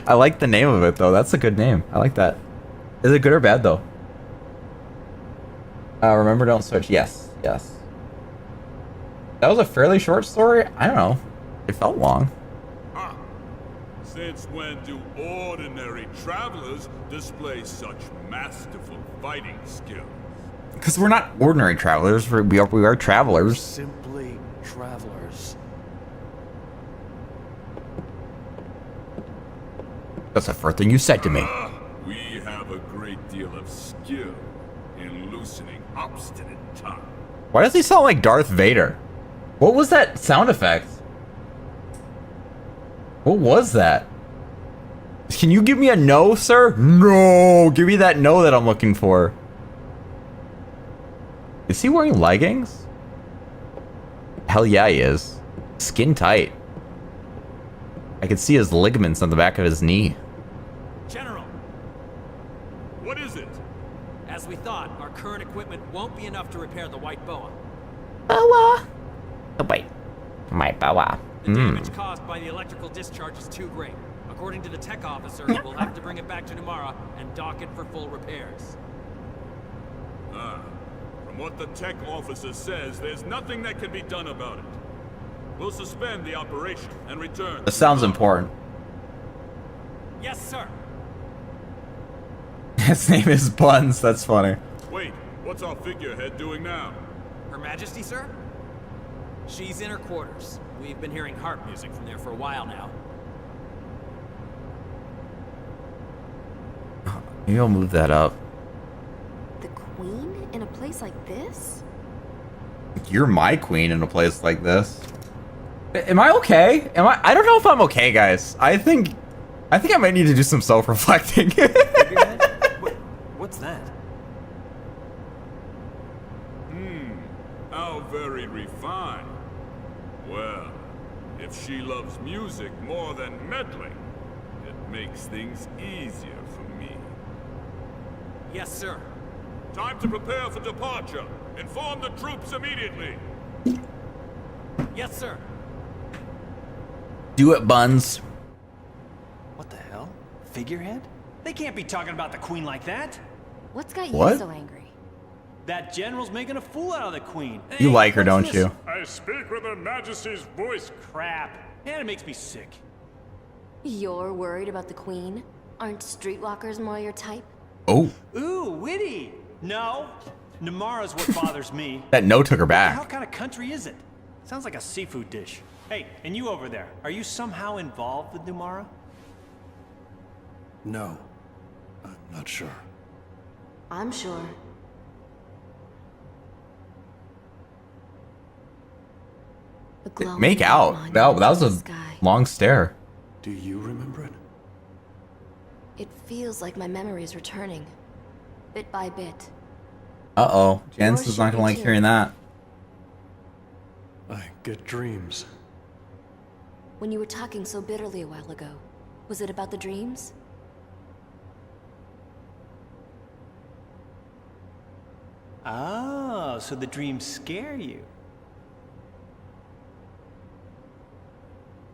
I like the name of it though. That's a good name. I like that. Is it good or bad though? Remember, don't switch. Yes, yes. That was a fairly short story. I don't know. It felt long. Ah, Since when do ordinary travelers display such masterful fighting skills? Because we're not ordinary travelers. We are travelers. Simply travelers. That's the first thing you said to me. We have a great deal of skill in loosening obstinate tongues. Why does he sound like Darth Vader? What was that sound effect? What was that? Can you give me a no, sir? No! Give me that no that I'm looking for. Is he wearing leggings? Hell yeah, he is. Skin tight. I can see his ligaments on the back of his knee. General, What is it? as we thought, our current equipment won't be enough to repair the White Boa. Oh, wait. My boa. The damage caused by the electrical discharge is too great. According to the tech officer, we'll have to bring it back to Numara and dock it for full repairs. From what the tech officer says, there's nothing that can be done about it. We'll suspend the operation and return. This sounds important. Yes, sir. His name is Buns. That's funny. Wait, what's our figurehead doing now? Her Majesty, sir? She's in her quarters. We've been hearing harp music from there for a while now. Maybe I'll move that up. The Queen in a place like this? You're my queen in a place like this. Am I okay? I don't know if I'm okay, guys. I think I might need to do some self-reflecting. Figurehead? What's that? How very refined. Well, if she loves music more than meddling, it makes things easier for me. Yes, sir. Time to prepare for departure. Inform the troops immediately. Yes, sir. Do it, Buns. What the hell? Figurehead? They can't be talking about the Queen like that. What's got What? you so angry? That general's making a fool out of the Queen. You Hey, like her, what's don't this? you? I speak with Her Majesty's voice. Crap. And it makes me sick. You're worried about the Queen? Aren't streetwalkers more your type? Oh, Ooh, witty. No. Numara's what bothers me. that no took her How back. kind of country is it? Sounds like a seafood dish. Hey, and you over there, are you somehow involved with Numara? No, I'm not sure. I'm sure. The glowing Make out. monument That was in a the sky. long stare. Do you remember it? It feels like my memory is returning, bit by bit. Uh-oh. Jens Yours is not should gonna be like too. hearing that. I get dreams. When you were talking so bitterly a while ago, was it about the dreams? Oh, so the dreams scare you.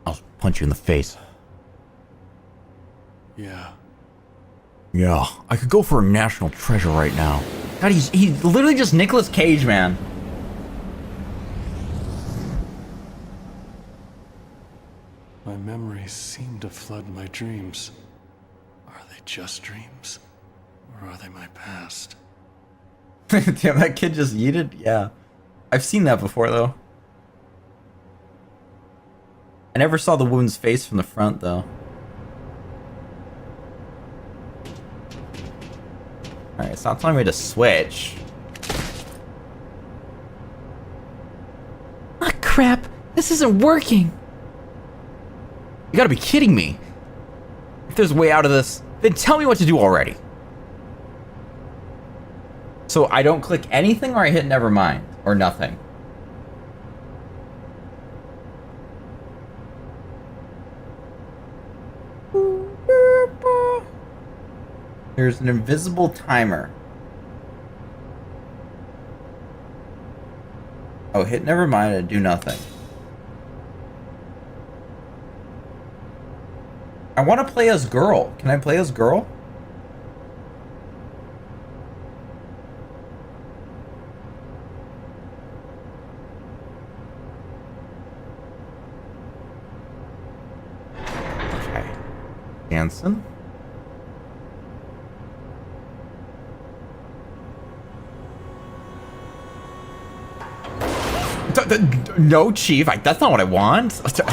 I'll punch you in the face. Yeah. Yeah, I could go for a national treasure right now. God, he's literally just Nicolas Cage, man. My memories seem to flood my dreams. Are they just dreams? Or are they my past? Damn, that kid just yeeted? Yeah. I've seen that before, though. I never saw the woman's face from the front, though. Alright, it's not telling me to switch. Ah, crap. This isn't working. You gotta be kidding me. If there's a way out of this, then tell me what to do already. So I don't click anything or I hit nevermind? Or nothing? There's an invisible timer. Oh, hit nevermind and do nothing. I want to play as girl. Can I play as girl? Okay. Dancing. No, Chief. That's not what I want. Surprises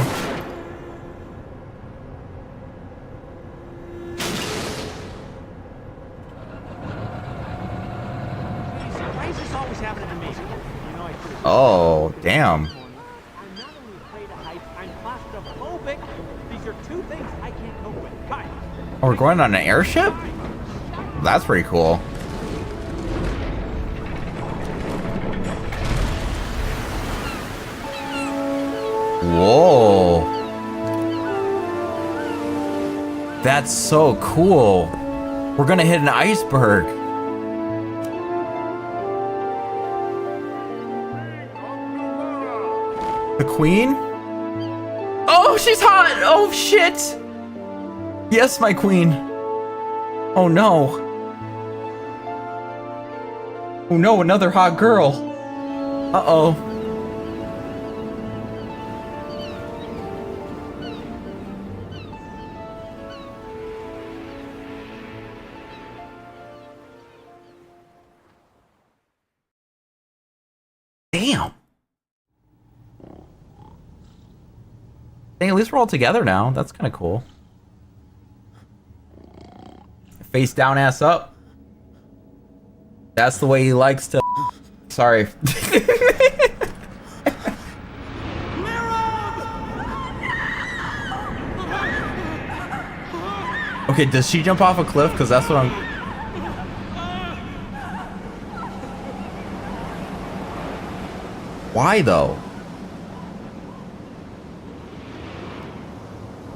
always happening to me. You know, I could've- Oh, damn. I'm not only afraid of heights, I'm claustrophobic. These are two things I can't cope with. Bye. Oh, we're going on an airship? That's pretty cool. Whoa. That's so cool. We're gonna hit an iceberg. The queen? Oh, she's hot! Oh, shit! Yes, my queen. Oh, no. Oh, no, another hot girl. Uh-oh. Damn. Dang, at least we're all together now. That's kind of cool. Face down, ass up. That's the way he likes to... Sorry. Okay, does she jump off a cliff? Because that's what I'm... Why, though?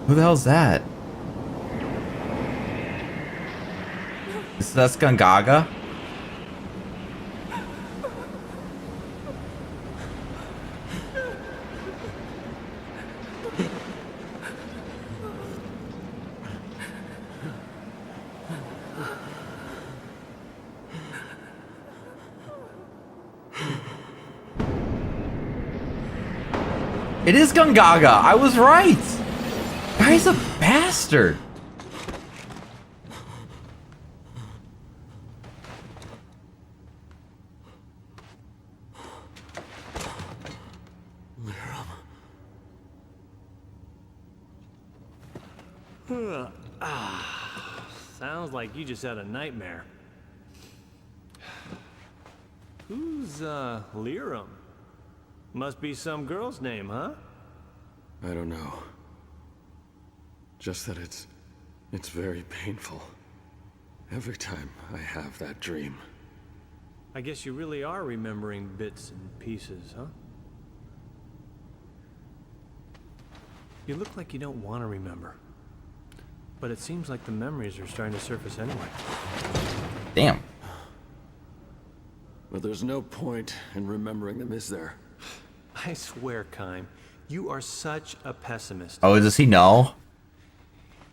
Who the hell's that? Is that Skungaga? It is Gungaga. I was right. Guy's a bastard. Sounds like you just had a nightmare. Who's, Liram? Must be some girl's name, huh? I don't know. Just that it's very painful. Every time I have that dream. I guess you really are remembering bits and pieces, huh? You look like you don't want to remember. But it seems like the memories are starting to surface anyway. Damn. But there's no point in remembering them, is there? I swear, Kime, you are such a pessimist. Oh, does he know?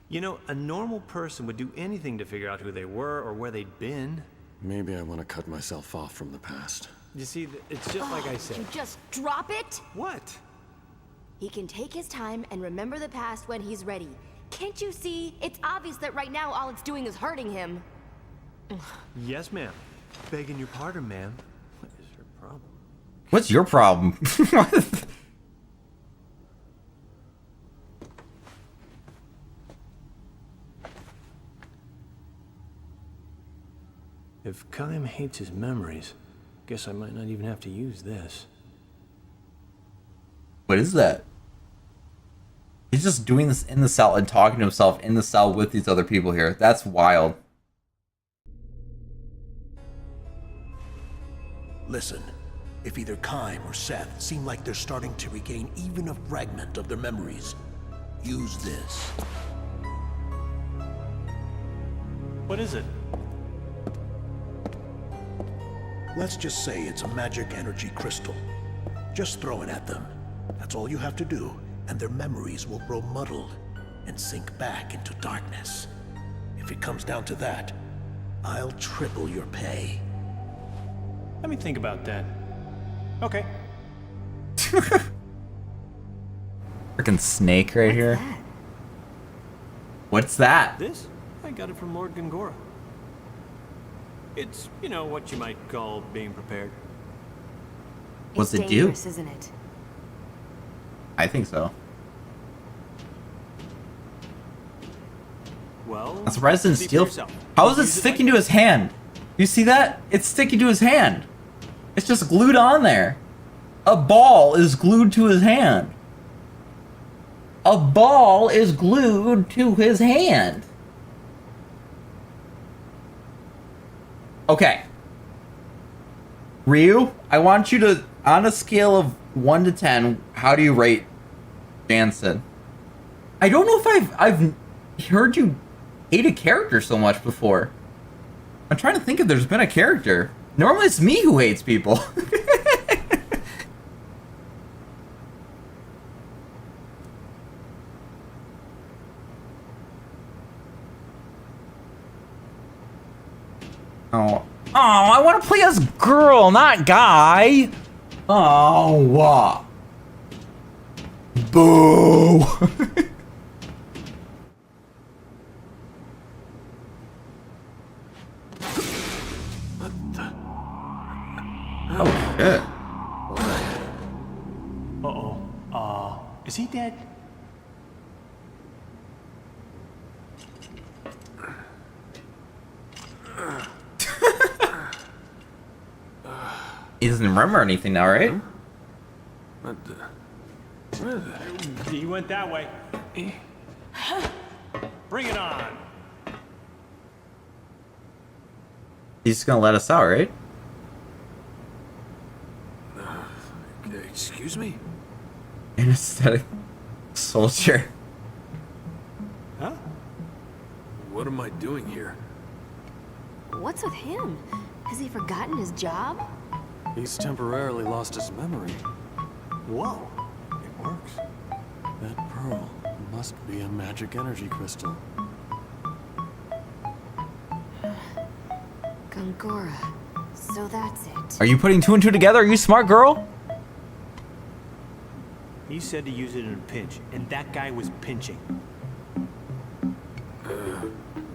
You know, a normal person would do anything to figure out who they were or where they'd been. Maybe I want to cut myself off from the past. You see, it's just like I said. You just drop it? What? He can take his time and remember the past when he's ready. Can't you see? It's obvious that right now all it's doing is hurting him. Yes, ma'am. Begging your pardon, ma'am. What is your problem? What's your problem? If Kime hates his memories, guess I might not even have to use this. What is that? He's just doing this in the cell and talking to himself in the cell with these other people here. That's wild. Listen, if either Kime or Seth seem like they're starting to regain even a fragment of their memories, use this. What is it? Let's just say it's a magic energy crystal. Just throw it at them. That's all you have to do, and their memories will grow muddled and sink back into darkness. If it comes down to that, I'll triple your pay. Let me think about that. Okay. Freaking snake right here. What's that? This? I got it from Lord Gongora. It's, you know, what you might call being prepared. What's It's it do? dangerous, isn't it? I think so. Well, That's Resident see for Steel. yourself. How is it Use sticking like to his hand? You see that? It's sticking to his hand. It's just glued on there. A ball is glued to his hand. A ball is glued to his hand. Okay. Ryu, I want you to, on a scale of 1 to 10, how do you rate Jansen? I don't know if I've heard you hate a character so much before. I'm trying to think if there's been a character. Normally it's me who hates people. Oh, I want to play as girl, not guy. Oh, boo. Oh shit. Uh-oh. Is he dead? He doesn't remember anything now, right? He went that way. Bring it on. He's just gonna let us out, right? Excuse me? Anesthetic soldier. Huh? What am I doing here? What's with him? Has he forgotten his job? He's temporarily lost his memory. Whoa. It works. That pearl must be a magic energy crystal. Gongora. So that's it. Are you putting 2 and 2 together? Are you smart, girl? He said to use it in a pinch, and that guy was pinching.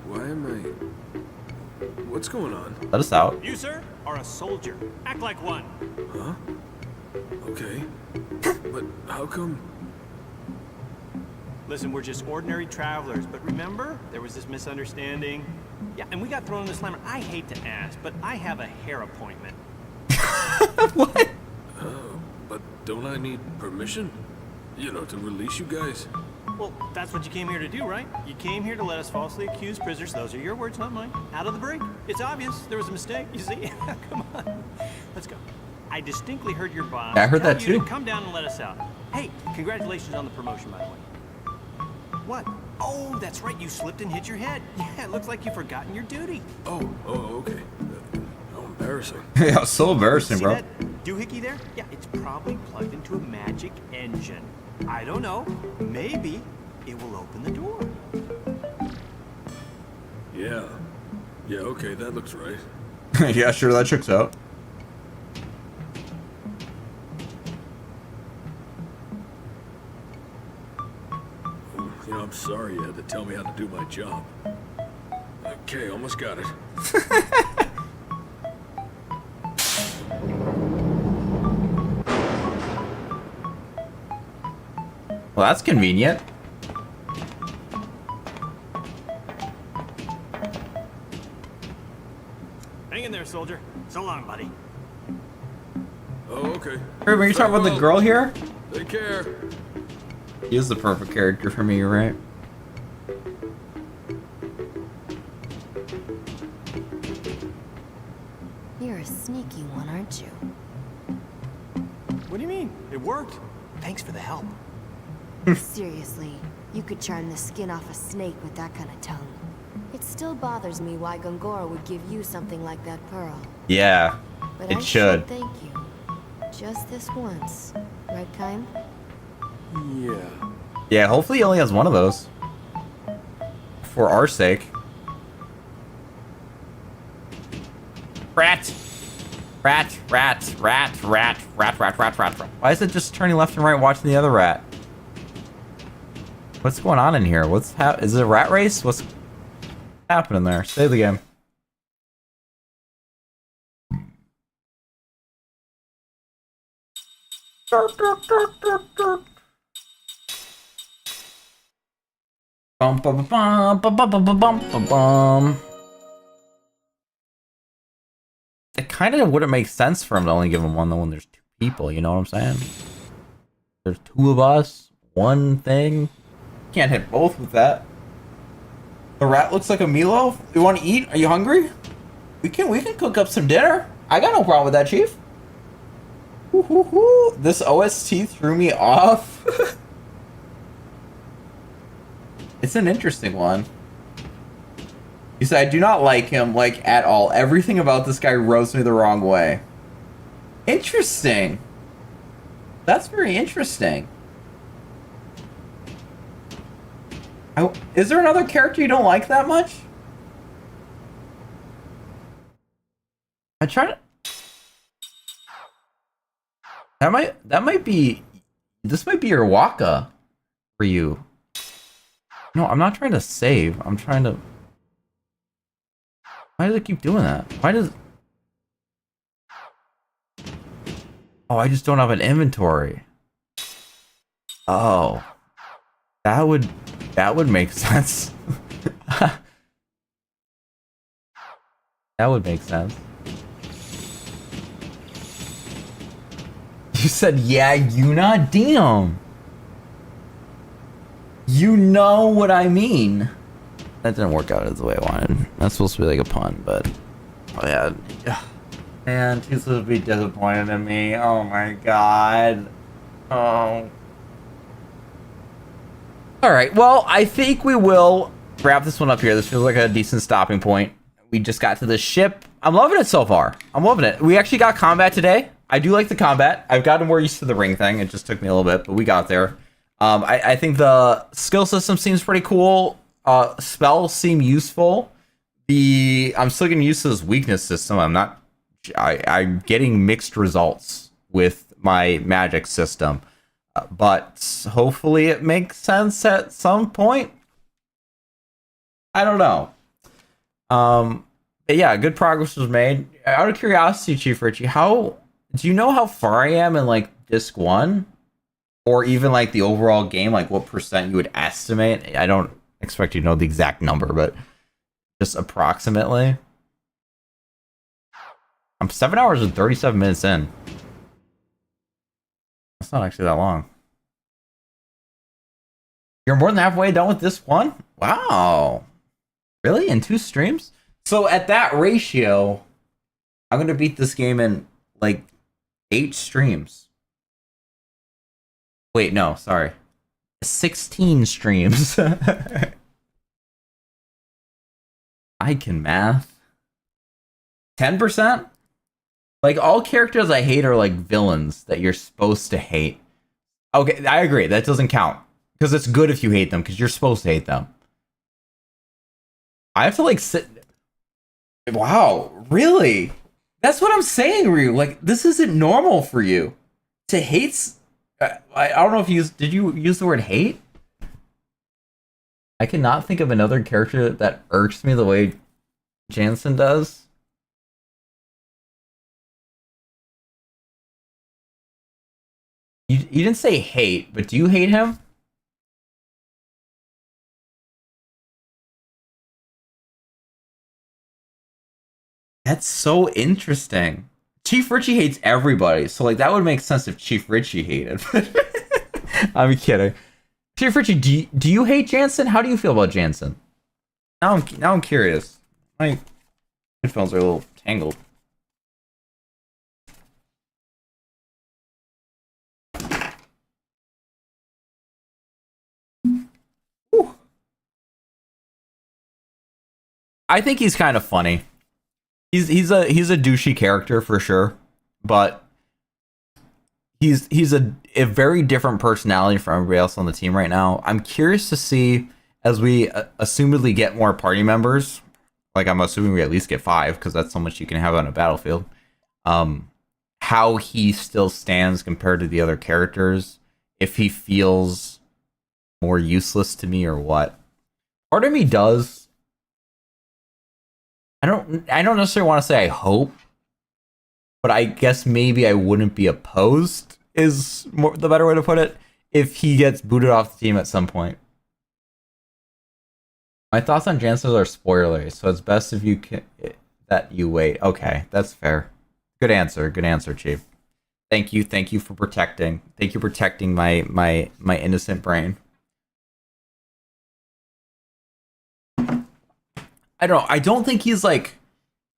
Why am I... What's going on? Let us out. You, sir, are a soldier. Act like one. Huh? Okay. But how come... Listen, we're just ordinary travelers, but remember, there was this misunderstanding. Yeah, and we got thrown in the slammer. I hate to ask, but I have a hair appointment. What? But don't I need permission? You know, to release you guys? Well, that's what you came here to do, right? You came here to let us falsely accuse prisoners, those are your words, not mine, out of the brig. It's obvious. There was a mistake, you see? Come on. Let's go. I distinctly heard your boss Yeah, I heard tell that you too. to come down and let us out. Hey, congratulations on the promotion, by the way. What? Oh, that's right. You slipped and hit your head. Yeah, it looks like you've forgotten your duty. Oh, okay. How embarrassing. Yeah, it's so embarrassing, See bro. that doohickey there? Yeah, it's probably plugged into a magic engine. I don't know. Maybe it will open the door. Yeah. Yeah, okay, that looks right. Yeah, sure, that checks out. You know, I'm sorry you had to tell me how to do my job. Okay, almost got it. Well, that's convenient. Hang in there, soldier. So long, buddy. Oh, okay. Are you talking about the girl here? Take care. He is the perfect character for me, right? You're a sneaky one, aren't you? What do you mean? It worked. Thanks for the help. Seriously, you could charm the skin off a snake with that kind of tongue. It still bothers me why Gongora would give you something like that pearl. Yeah, But it I should. thank you. Just this once. Right, Kime? Yeah. Yeah, hopefully he only has one of those. For our sake. Rat! Rat, rat, rat, rat, rat, rat, rat, rat, rat. Why is it just turning left and right watching the other rat? What's going on in here? Is it a rat race? What's happening there? Save the game. Bum, bum, bum, bum, bum, bum, bum, bum, bum. It kind of wouldn't make sense for him to only give him one though when there's two people, you know what I'm saying? There's two of us, one thing. Can't hit both with that. The rat looks like a meatloaf. You want to eat? Are you hungry? We can cook up some dinner. I got no problem with that, Chief. Woo-hoo-hoo. This OST threw me off. It's an interesting one. You said I do not like him, like, at all. Everything about this guy rubs me the wrong way. Interesting. That's very interesting. Is there another character you don't like that much? I try to... That might be... This might be your Waka for you. No, I'm not trying to save. I'm trying to... Why does it keep doing that? Why does... Oh, I just don't have an inventory. Oh. That would make sense. That would make sense. You said, yeah, Yuna? Damn. You know what I mean. That didn't work out as the way I wanted. That's supposed to be like a pun, but... Oh, yeah. Man, he's supposed to be disappointed in me. Oh, my God. Oh. Alright, well, I think we will wrap this one up here. This feels like a decent stopping point. We just got to the ship. I'm loving it so far. I'm loving it. We actually got combat today. I do like the combat. I've gotten more used to the ring thing. It just took me a little bit, but we got there. I think the skill system seems pretty cool. Spells seem useful. I'm still getting used to this weakness system. I'm getting mixed results with my magic system. But hopefully it makes sense at some point. I don't know. But yeah, good progress was made. Out of curiosity, Chief Richie, do you know how far I am in like disc 1? Or even like the overall game, like what percent you would estimate? I don't expect you to know the exact number, but just approximately. I'm 7 hours and 37 minutes in. That's not actually that long. You're more than halfway done with this one? Wow. Really? In 2 streams? So at that ratio, I'm going to beat this game in like 8 streams. Wait, no, sorry. 16 streams. I can math. 10%? Like, all characters I hate are like villains that you're supposed to hate. Okay, I agree. That doesn't count. Because it's good if you hate them, because you're supposed to hate them. I have to like sit... Wow, really? That's what I'm saying, Ryu. Like, this isn't normal for you. To hate... I don't know if you did you use the word hate? I cannot think of another character that irks me the way Jansen does. You didn't say hate, but do you hate him? That's so interesting. Chief Richie hates everybody, so like that would make sense if Chief Richie hated. I'm kidding. Chief Richie, do you hate Jansen? How do you feel about Jansen? Now I'm curious. My headphones are a little tangled. Whew. I think he's kind of funny. He's a douchey character for sure, but he's a very different personality from everybody else on the team right now. I'm curious to see as we assumedly get more party members. Like I'm assuming we at least get 5 because that's so much you can have on a battlefield. How he still stands compared to the other characters. If he feels more useless to me or what. Part of me does. I don't necessarily want to say I hope, but I guess maybe I wouldn't be opposed is more the better way to put it if he gets booted off the team at some point. My thoughts on Jansen are spoilers, so it's best if you can that you wait. Okay, that's fair. Good answer, Chief. Thank you for protecting. Thank you for protecting my innocent brain. I don't know. I don't think he's like.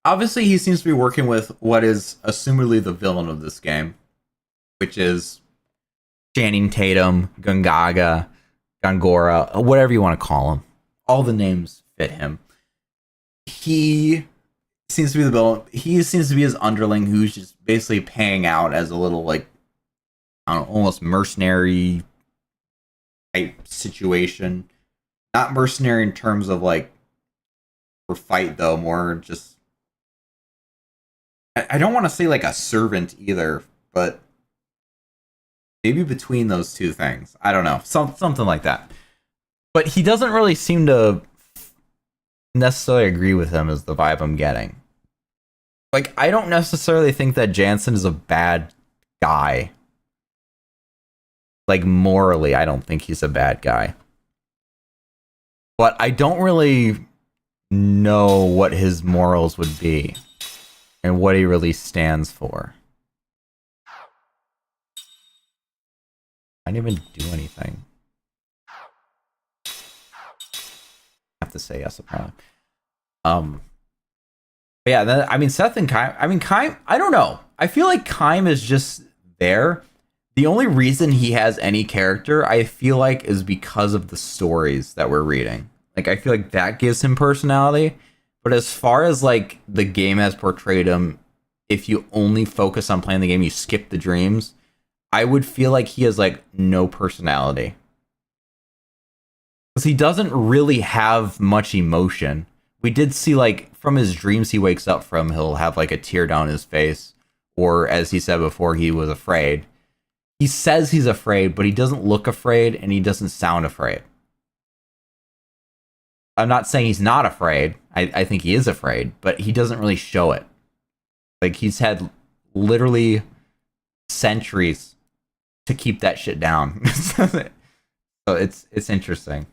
Obviously, he seems to be working with what is assumedly the villain of this game, which is Channing Tatum, Gungaga, Gongora, whatever you want to call him. All the names fit him. He seems to be the villain. He seems to be his underling who's just basically paying out as a little, like, I don't know, almost mercenary type situation. Not mercenary in terms of, like, for fight, though. More just... I don't want to say, like, a servant either, but maybe between those two things. I don't know. Something like that. But he doesn't really seem to necessarily agree with him is the vibe I'm getting. Like, I don't necessarily think that Jansen is a bad guy. Like, morally, I don't think he's a bad guy. But I don't really know what his morals would be and what he really stands for. I didn't even do anything. Have to say yes, apparently. But yeah, then, I mean, Seth and Kaim. I mean, Kaim. I don't know. I feel like Kaim is just there. The only reason he has any character, I feel like, is because of the stories that we're reading. Like, I feel like that gives him personality. But as far as like the game has portrayed him, if you only focus on playing the game, you skip the dreams. I would feel like he has like no personality. Because he doesn't really have much emotion. We did see, like, from his dreams he wakes up from, he'll have, like, a tear down his face. Or, as he said before, he was afraid. He says he's afraid, but he doesn't look afraid, and he doesn't sound afraid. I'm not saying he's not afraid. I think he is afraid, but he doesn't really show it. Like, he's had literally centuries to keep that shit down. So it's interesting.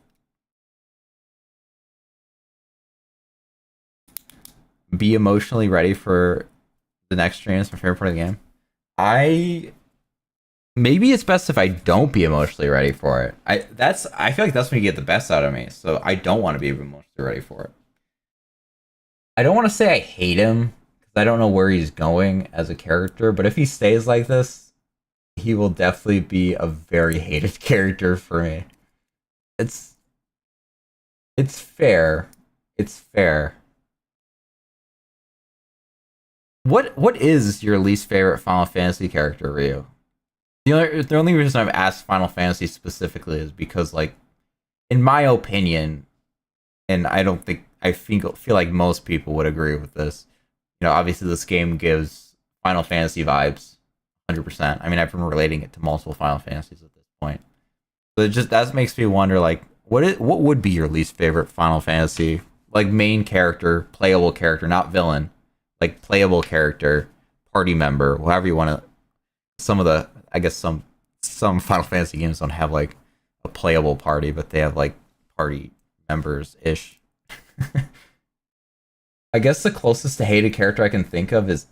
Be emotionally ready for the next stream is my favorite part of the game. Maybe it's best if I don't be emotionally ready for it. I feel like that's when you get the best out of me. So I don't want to be emotionally ready for it. I don't want to say I hate him because I don't know where he's going as a character. But if he stays like this, he will definitely be a very hated character for me. It's fair. It's fair. What is your least favorite Final Fantasy character, Ryu? The only reason I've asked Final Fantasy specifically is because, like, in my opinion, and I don't think I feel like most people would agree with this. You know, obviously this game gives Final Fantasy vibes, 100%. I mean, I've been relating it to multiple Final Fantasies at this point. So it just that makes me wonder, like, what would be your least favorite Final Fantasy, like, main character, playable character, not villain. Like, playable character, party member, however you want to. I guess some Final Fantasy games don't have, like, a playable party, but they have, like, party members-ish. I guess the closest to hated character I can think of is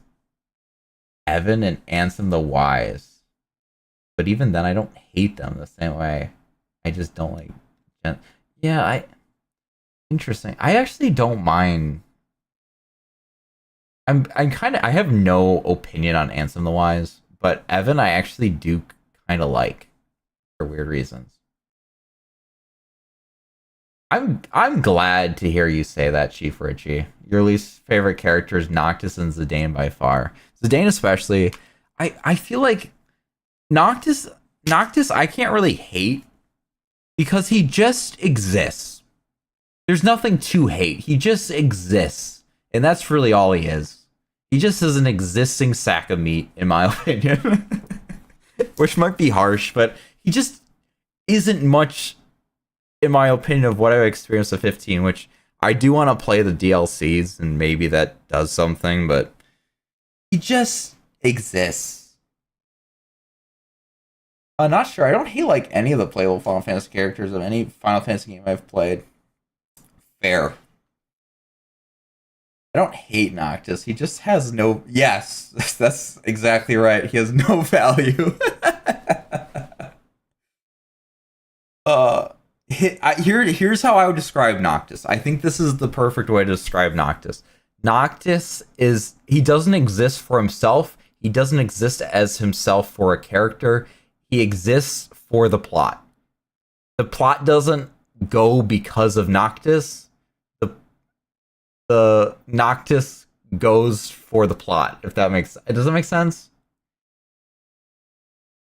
Evan and Ansem the Wise. But even then, I don't hate them the same way. I just don't like... Interesting. I actually don't mind... I have no opinion on Ansem the Wise, but Evan I actually do kind of like for weird reasons. I'm glad to hear you say that, Chief Richie. Your least favorite character is Noctis and Zidane by far. Zidane especially. I feel like Noctis I can't really hate because he just exists. There's nothing to hate. He just exists. And that's really all he is. He just is an existing sack of meat, in my opinion. Which might be harsh, but he just isn't much in my opinion, of what I've experienced of 15, which I do want to play the DLCs, and maybe that does something, but he just exists. I'm not sure. I don't hate like any of the playable Final Fantasy characters of any Final Fantasy game I've played. Fair. I don't hate Noctis. He just has no... Yes, that's exactly right. He has no value. Here's how I would describe Noctis. I think this is the perfect way to describe Noctis. Noctis is... He doesn't exist for himself. He doesn't exist as himself for a character. He exists for the plot. The plot doesn't go because of Noctis. The Noctis goes for the plot, if that makes... Does that make sense?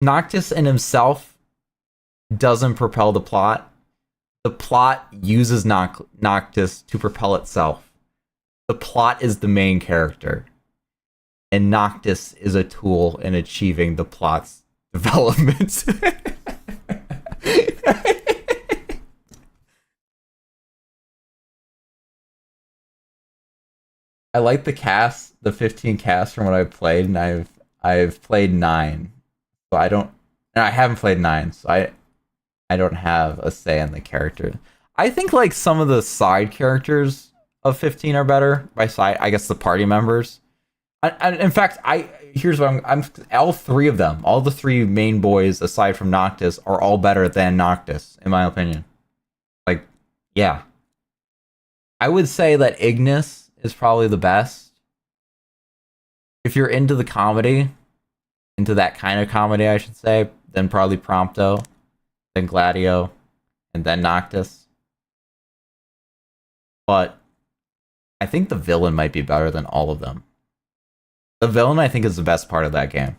Noctis in himself doesn't propel the plot. The plot uses Noctis to propel itself. The plot is the main character. And Noctis is a tool in achieving the plot's development. I like the cast, the 15 cast from what I've played, and I've played 9. So I don't... And I haven't played 9, so I don't have a say in the character. I think like some of the side characters of 15 are better. By side, I guess the party members. In fact, here's what I'm all 3 of them, all the 3 main boys aside from Noctis are all better than Noctis, in my opinion. Like, yeah. I would say that Ignis is probably the best. If you're into the comedy, into that kind of comedy, I should say, then probably Prompto, then Gladio, and then Noctis. But I think the villain might be better than all of them. The villain, I think, is the best part of that game.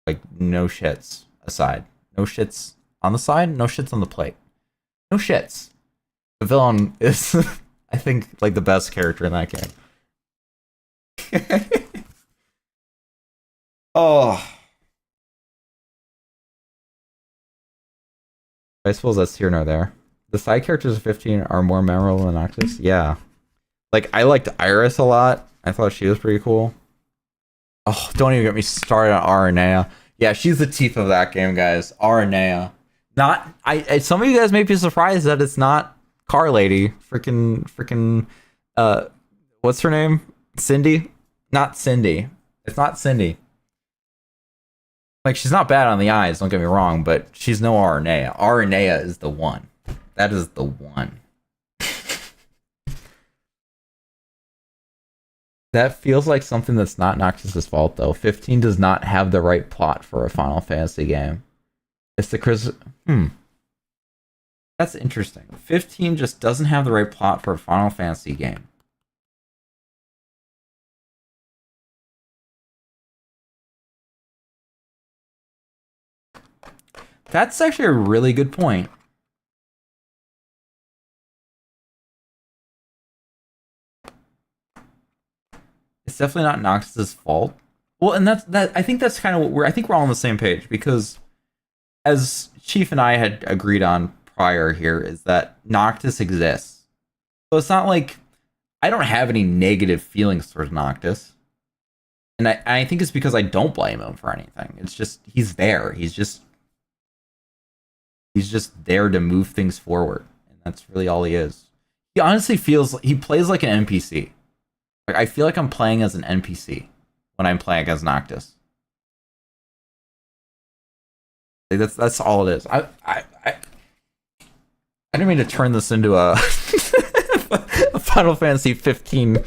Like, no shits aside. No shits on the side, no shits on the plate. No shits. The villain is... I think, like, the best character in that game. Oh. I suppose that's here nor there. The side characters of 15 are more memorable than Noctis? Yeah. Like, I liked Iris a lot. I thought she was pretty cool. Oh, don't even get me started on Aranea. Yeah, she's the teeth of that game, guys. Aranea. Not... some of you guys may be surprised that it's not Car Lady, freaking, what's her name? Cindy? Not Cindy. It's not Cindy. Like, she's not bad on the eyes, don't get me wrong, but she's no Aranea. Aranea is the one. That is the one. That feels like something that's not Noctis' fault, though. 15 does not have the right plot for a Final Fantasy game. It's the Chris... That's interesting. 15 just doesn't have the right plot for a Final Fantasy game. That's actually a really good point. It's definitely not Noctis' fault. Well, and that I think that's kind of what I think we're all on the same page, because as Chief and I had agreed on prior here, is that Noctis exists. So it's not like I don't have any negative feelings towards Noctis. And I think it's because I don't blame him for anything. It's just he's there. He's just there to move things forward. And that's really all he is. He honestly he plays like an NPC. Like, I feel like I'm playing as an NPC when I'm playing as Noctis. Like, that's all it is. I didn't mean to turn this into a, a Final Fantasy 15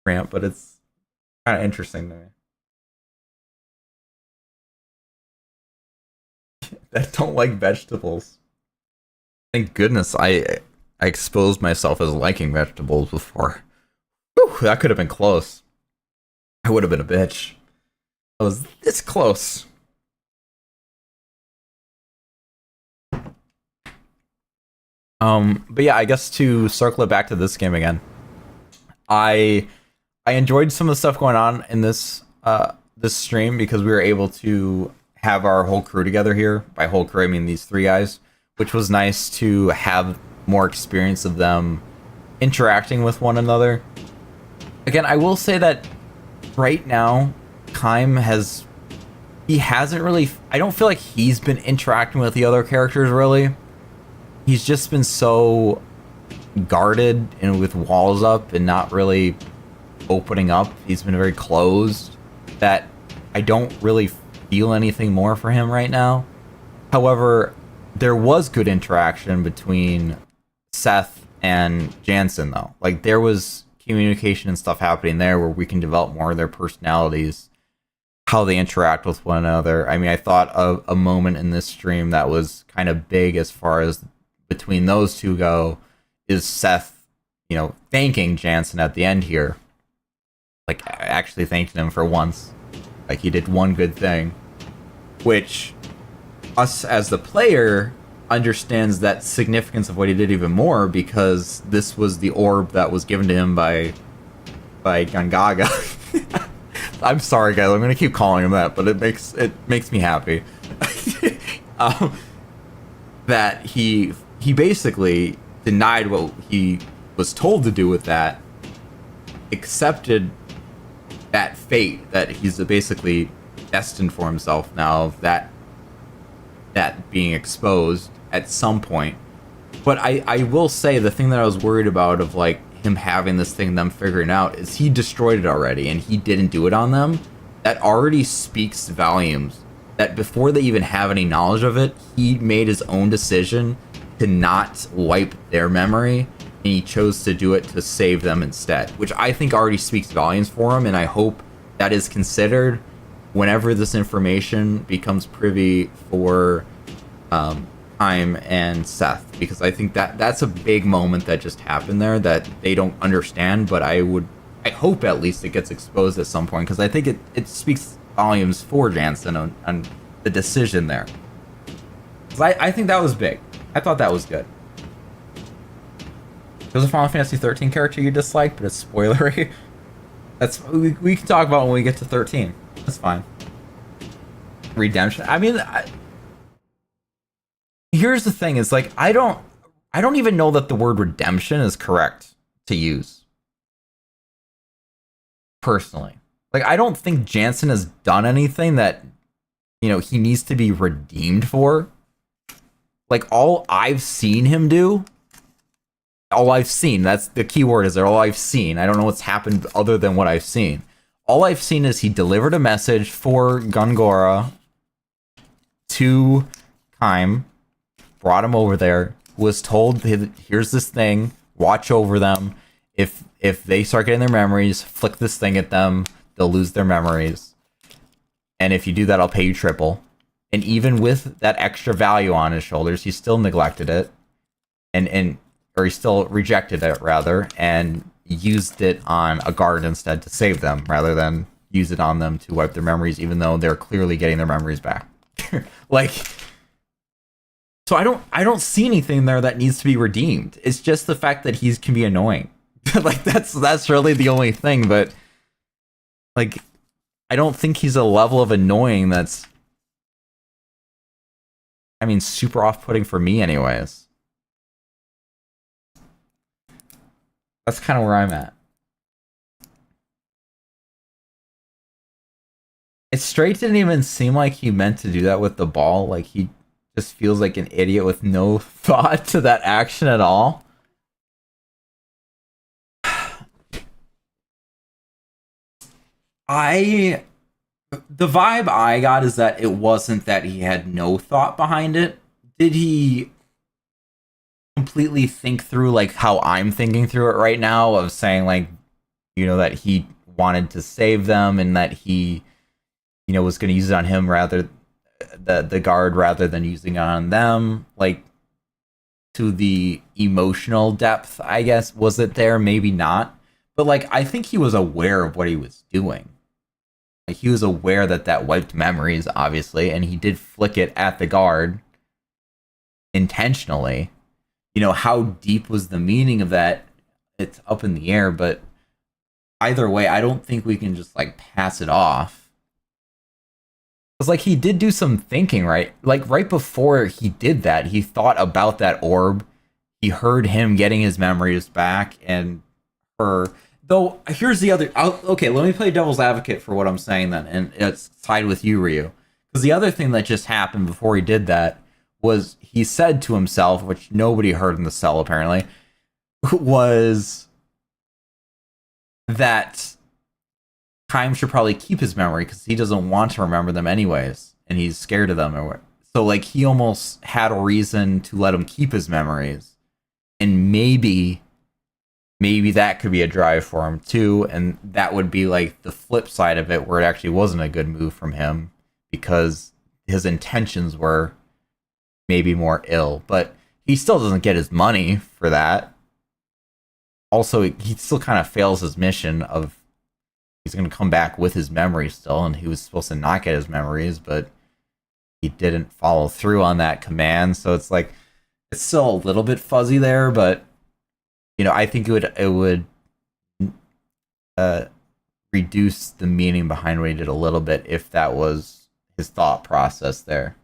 rant, but it's kind of interesting to me. I don't like vegetables. Thank goodness I exposed myself as liking vegetables before. Whew, that could have been close. I would have been a bitch. I was this close. But yeah, I guess to circle it back to this game again, I enjoyed some of the stuff going on in this this stream because we were able to have our whole crew together here. By whole crew, I mean these 3 guys. which was nice to have more experience of them interacting with one another. Again, I will say that right now, Kime hasn't really, I don't feel like he's been interacting with the other characters really. He's just been so guarded and with walls up and not really opening up. He's been very closed that I don't really feel anything more for him right now. However, there was good interaction between Seth and Jansen though. Like there was communication and stuff happening there where we can develop more of their personalities, how they interact with one another. I mean, I thought of a moment in this stream that was kind of big as far as between those two go is Seth, you know, thanking Jansen at the end here. Like actually thanking him for once. Like he did one good thing, which us as the player understands that significance of what he did even more because this was the orb that was given to him by Gangaga. I'm sorry guys, I'm gonna keep calling him that, but it makes me happy. That he basically denied what he was told to do with that, accepted that fate that he's basically destined for himself now, that being exposed at some point. But I will say the thing that I was worried about of like him having this thing, them figuring out, is he destroyed it already and he didn't do it on them. That already speaks volumes that before they even have any knowledge of it, he made his own decision to not wipe their memory and he chose to do it to save them instead, which I think already speaks volumes for him, and I hope that is considered whenever this information becomes privy for Kime and Seth, because I think that that's a big moment that just happened there that they don't understand, but I hope at least it gets exposed at some point, because I think it speaks volumes for Jansen on the decision there. I think that was big. I thought that was good. There's a Final Fantasy 13 character you dislike, but it's spoilery. We can talk about it when we get to 13. That's fine. Redemption. I mean, here's the thing: is like I don't even know that the word redemption is correct to use. Personally, like I don't think Jansen has done anything that he needs to be redeemed for. Like all I've seen him do. All I've seen, that's the key word, is all I've seen. I don't know what's happened other than what I've seen. All I've seen is he delivered a message for Gongora to Kime, brought him over there, was told, here's this thing, watch over them. If they start getting their memories, flick this thing at them, they'll lose their memories. And if you do that, I'll pay you triple. And even with that extra value on his shoulders, he still neglected it. Or he still rejected it, rather, and used it on a guard instead to save them, rather than use it on them to wipe their memories, even though they're clearly getting their memories back. Like, so I don't see anything there that needs to be redeemed. It's just the fact that he can be annoying. Like, that's really the only thing, but, like, I don't think he's a level of annoying that's, I mean, super off-putting for me anyways. That's kind of where I'm at. It straight didn't even seem like he meant to do that with the ball. Like he just feels like an idiot with no thought to that action at all. The vibe I got is that it wasn't that he had no thought behind it. Did he completely think through like how I'm thinking through it right now, of saying like, that he wanted to save them and that he, was going to use it on him rather the guard rather than using it on them, like to the emotional depth, I guess. Was it there? Maybe not. But like, I think he was aware of what he was doing. Like he was aware that wiped memories, obviously, and he did flick it at the guard intentionally. How deep was the meaning of that? It's up in the air, but either way, I don't think we can just like pass it off Because, like, he did do some thinking, right? Like, right before he did that, he thought about that orb. He heard him getting his memories back, and her... Though, here's the other... okay, let me play devil's advocate for what I'm saying then, and it's tied with you, Ryu. Because the other thing that just happened before he did that was he said to himself, which nobody heard in the cell, apparently, was that Time should probably keep his memory because he doesn't want to remember them anyways, and he's scared of them. So, like, he almost had a reason to let him keep his memories, and maybe that could be a drive for him too, and that would be like the flip side of it, where it actually wasn't a good move from him because his intentions were maybe more ill, but he still doesn't get his money for that. Also, he still kind of fails his mission of he's going to come back with his memories still, and he was supposed to not get his memories, but he didn't follow through on that command. So it's like, it's still a little bit fuzzy there, but you know, I think it would reduce the meaning behind what he did a little bit if that was his thought process there.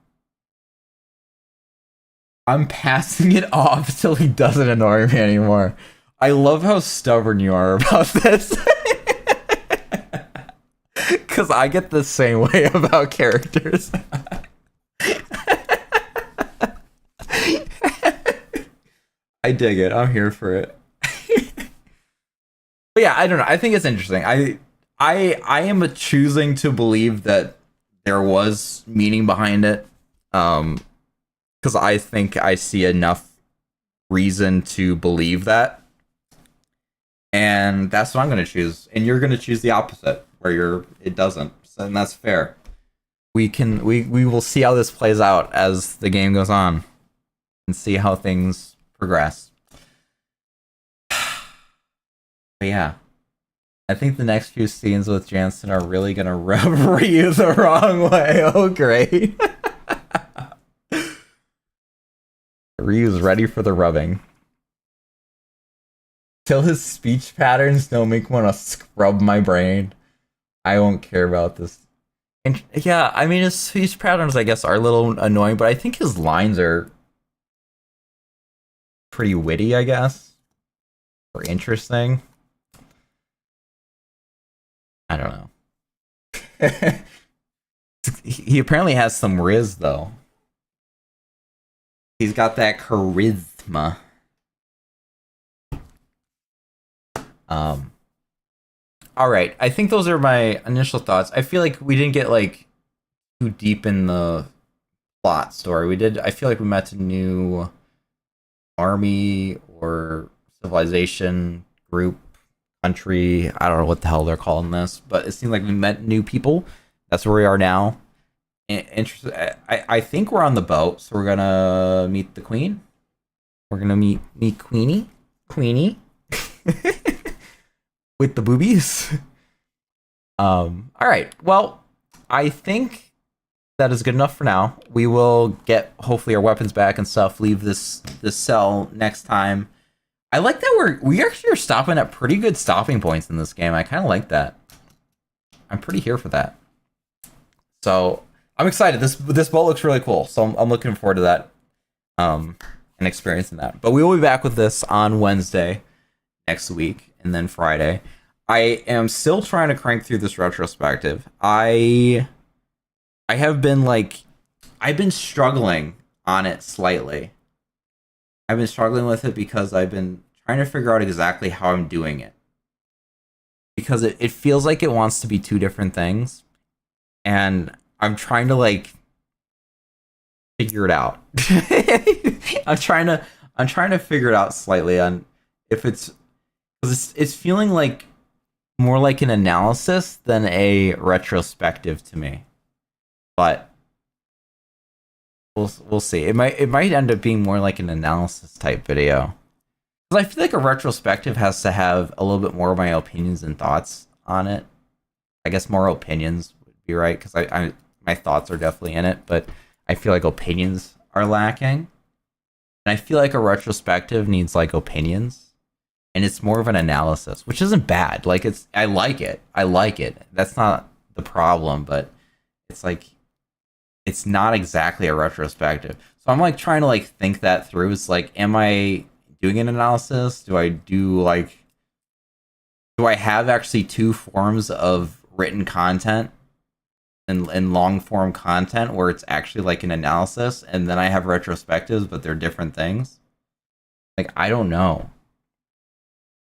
I'm passing it off till he doesn't annoy me anymore. I love how stubborn you are about this. Because I get the same way about characters. I dig it. I'm here for it. But yeah, I don't know. I think it's interesting. I am choosing to believe that there was meaning behind it. Because I think I see enough reason to believe that. And that's what I'm going to choose. And you're going to choose the opposite, where it doesn't. So, and that's fair. We will see how this plays out as the game goes on. And see how things progress. But yeah. I think the next few scenes with Jansen are really going to rub Ryu the wrong way. Oh, great. Ryu's ready for the rubbing. Till his speech patterns don't make me want to scrub my brain. I won't care about this. And yeah, I mean, his speech patterns, I guess, are a little annoying, but I think his lines are pretty witty, I guess. Or interesting. I don't know. He apparently has some riz, though. He's got that charisma. Alright, I think those are my initial thoughts. I feel like we didn't get, like, too deep in the plot story. I feel like we met a new army or civilization group, country. I don't know what the hell they're calling this, but it seemed like we met new people. That's where we are now. Interesting. I think we're on the boat, so we're gonna meet the queen. We're gonna meet Queenie with the boobies. All right. Well, I think that is good enough for now. We will get hopefully our weapons back and stuff. Leave this cell next time. I like that we actually are stopping at pretty good stopping points in this game. I kind of like that. I'm pretty here for that. So I'm excited. This boat looks really cool. So I'm looking forward to that. And experiencing that. But we will be back with this on Wednesday next week and then Friday. I am still trying to crank through this retrospective. I have been I've been struggling on it slightly. I've been struggling with it because I've been trying to figure out exactly how I'm doing it. Because it feels like it wants to be two different things. And I'm trying to figure it out. I'm trying to figure it out slightly on if it's feeling like more like an analysis than a retrospective to me. But we'll see. It might end up being more like an analysis type video. Because I feel like a retrospective has to have a little bit more of my opinions and thoughts on it. I guess more opinions would be right, because my thoughts are definitely in it, but I feel like opinions are lacking. And I feel like a retrospective needs opinions. And it's more of an analysis, which isn't bad. I like it. That's not the problem, but it's it's not exactly a retrospective. So I'm like trying to like think that through. It's like, am I doing an analysis? Do I have actually two forms of written content and long form content where it's actually like an analysis, and then I have retrospectives, but they're different things? Like, I don't know.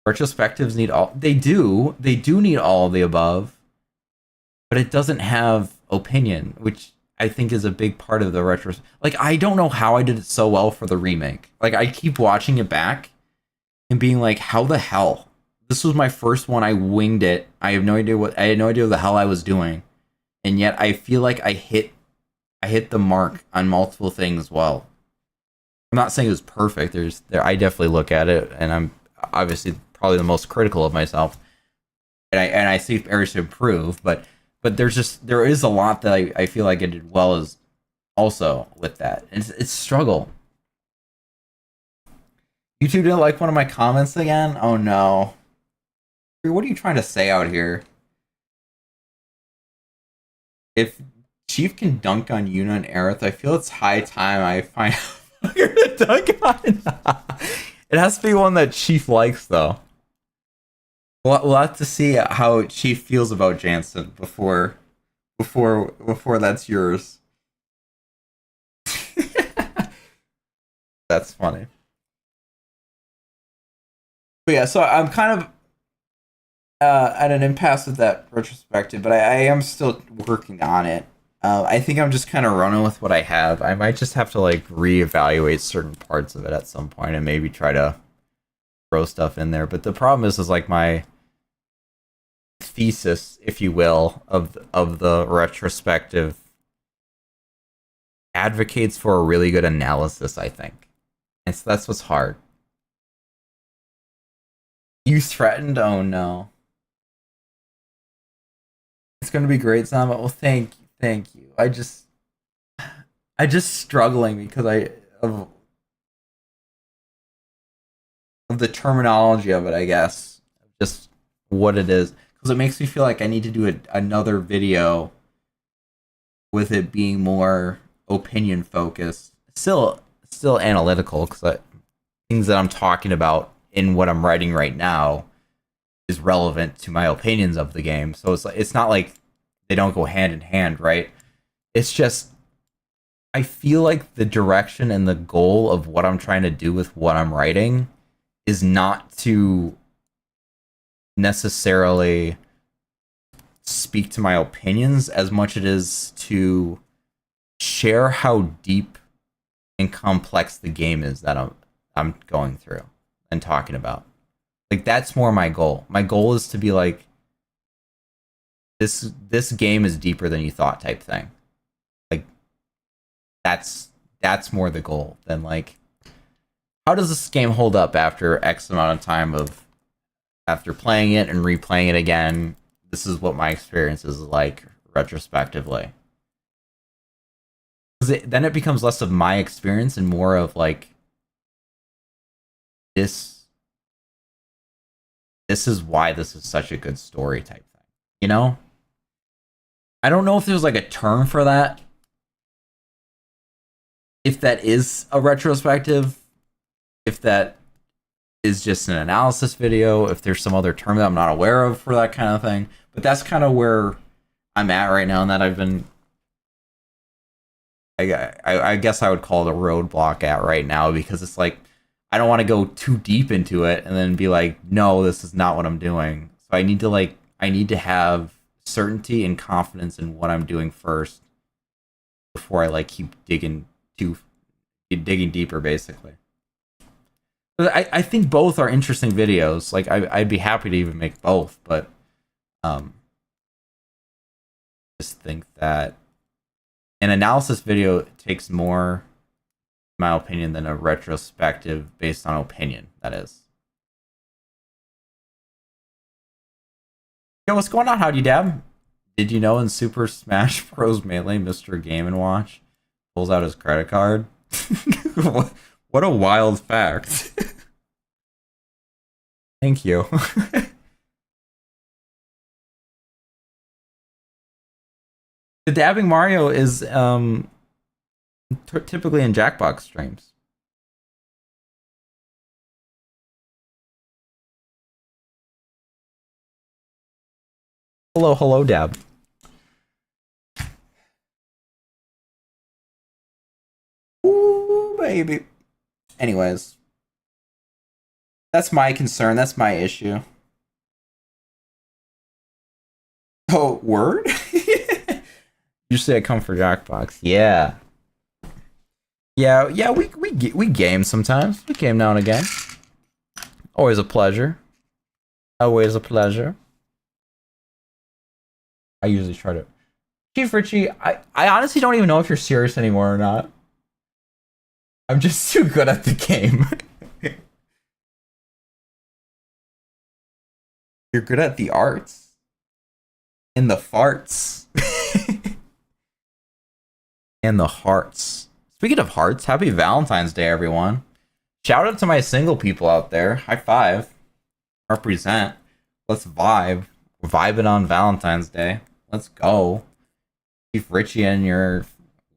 Retrospectives need all, they do need all of the above, but it doesn't have opinion, which I think is a big part of the retro. Like, I don't know how I did it so well for the remake. Like, I keep watching it back and being like, how the hell? This was my first one. I winged it. I had no idea what the hell I was doing. And yet I feel like I hit the mark on multiple things well. I'm not saying it was perfect. I definitely look at it, and I'm obviously probably the most critical of myself. And I see areas to improve, but there is a lot that I feel like I did well as also with that. It's a struggle. YouTube didn't like one of my comments again? Oh no. What are you trying to say out here? If Chief can dunk on Yuna and Aerith, I feel it's high time I find a fucker to dunk on. It has to be one that Chief likes, though. We'll have to see how Chief feels about Jansen before that's yours. That's funny. But yeah, so I'm kind of at an impasse with that retrospective, but I am still working on it. I think I'm just kind of running with what I have. I might just have to like reevaluate certain parts of it at some point and maybe try to throw stuff in there. But the problem is like my thesis, if you will, of the retrospective advocates for a really good analysis, I think. And so that's what's hard. You threatened? Oh no. It's gonna be great, Zama. Well, thank you. I just struggling because of the terminology of it, I guess. Just what it is. Because it makes me feel like I need to do another video with it being more opinion focused. Still analytical, because things that I'm talking about in what I'm writing right now is relevant to my opinions of the game. So it's not like they don't go hand in hand, right? It's just I feel like the direction and the goal of what I'm trying to do with what I'm writing is not to necessarily speak to my opinions as much it is to share how deep and complex the game is that I'm going through and talking about. Like, that's more my goal. My goal is to be like, this game is deeper than you thought type thing. Like, that's more the goal than like, how does this game hold up after X amount of time of after playing it and replaying it again? This is what my experience is like retrospectively. Then it becomes less of my experience and more of like, this is why this is such a good story type thing. You know? I don't know if there's like a term for that. If that is a retrospective, if that is just an analysis video, if there's some other term that I'm not aware of for that kind of thing. But that's kind of where I'm at right now, and that I've been, I guess I would call it a roadblock at right now, because it's like, I don't want to go too deep into it and then be like, no, this is not what I'm doing. So I need to have certainty and confidence in what I'm doing first before I like keep digging deeper, basically. But I think both are interesting videos. Like, I'd be happy to even make both, but just think that an analysis video takes more, in my opinion, than a retrospective based on opinion, that is. Yo, what's going on, Howdy Dab? Did you know in Super Smash Bros. Melee, Mr. Game & Watch pulls out his credit card? What a wild fact. Thank you. The dabbing Mario is typically in Jackbox streams. Hello, hello, dab. Ooh, baby. Anyways, that's my concern. That's my issue. Oh, word? Usually I come for Jackbox. Yeah. Yeah, we game sometimes. We game now and again. Always a pleasure. Always a pleasure. I usually try to... Chief Richie, I honestly don't even know if you're serious anymore or not. I'm just too good at the game. You're good at the arts. And the farts. And the hearts. Speaking of hearts, happy Valentine's Day, everyone. Shout out to my single people out there. High five. Represent. Let's vibe. We're vibing on Valentine's Day. Let's go. Chief Richie and your